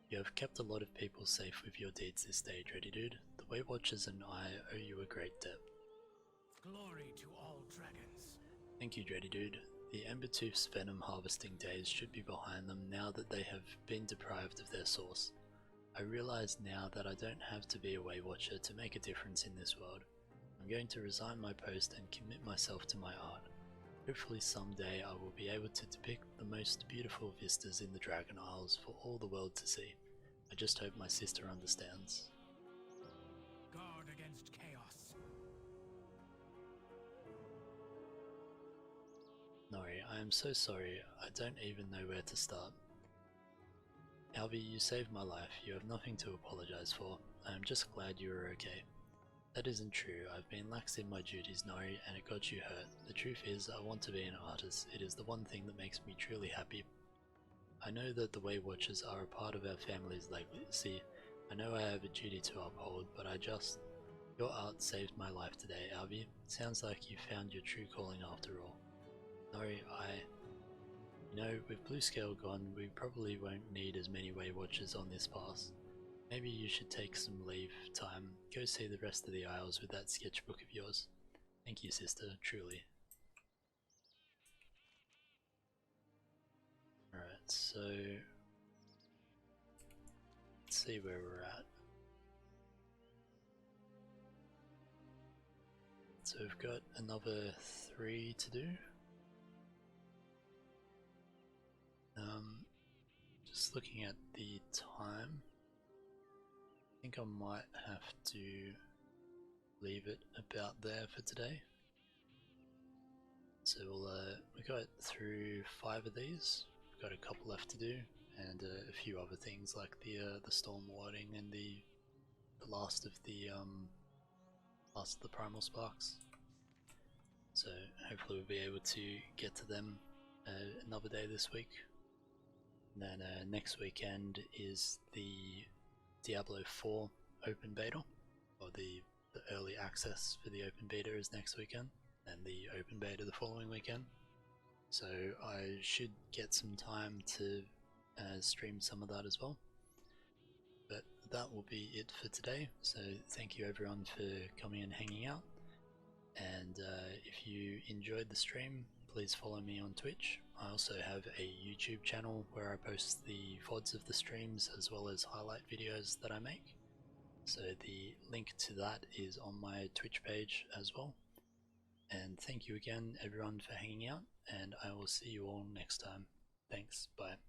You have kept a lot of people safe with your deeds this day, Dready Dude. The Weight Watchers and I owe you a great debt. Glory to all dragons. Thank you, Dready Dude. The Embertooth's venom harvesting days should be behind them now that they have been deprived of their source. I realize now that I don't have to be a Weight Watcher to make a difference in this world. I'm going to resign my post and commit myself to my art. Hopefully someday I will be able to depict the most beautiful vistas in the Dragon Isles for all the world to see. I just hope my sister understands. Guard against chaos. Nori, I am so sorry, I don't even know where to start. Alvi, you saved my life, you have nothing to apologize for. I am just glad you are okay. That isn't true. I've been lax in my duties, Nori, and it got you hurt. The truth is, I want to be an artist. It is the one thing that makes me truly happy. I know that the Way Watchers are a part of our family's legacy. I know I have a duty to uphold, but your art saved my life today, Albi. Sounds like you found your true calling after all. Nori, with Blue Scale gone, we probably won't need as many Way Watchers on this pass. Maybe you should take some leave time. Go see the rest of the Isles with that sketchbook of yours. Thank you, sister, truly. Alright, so let's see where we're at. So we've got another 3 to do. Just looking at the time, I think I might have to leave it about there for today. So we got through 5 of these. We've got a couple left to do, and a few other things like the storm warding and the last of the primal sparks. So hopefully we'll be able to get to them another day this week. And then next weekend is the Diablo 4 open beta, or the early access for the open beta is next weekend, and the open beta the following weekend. So I should get some time to stream some of that as well. But that will be it for today, so thank you everyone for coming and hanging out. And if you enjoyed the stream, please follow me on Twitch. I also have a YouTube channel where I post the VODs of the streams as well as highlight videos that I make. So the link to that is on my Twitch page as well. And thank you again everyone for hanging out, and I will see you all next time. Thanks, bye.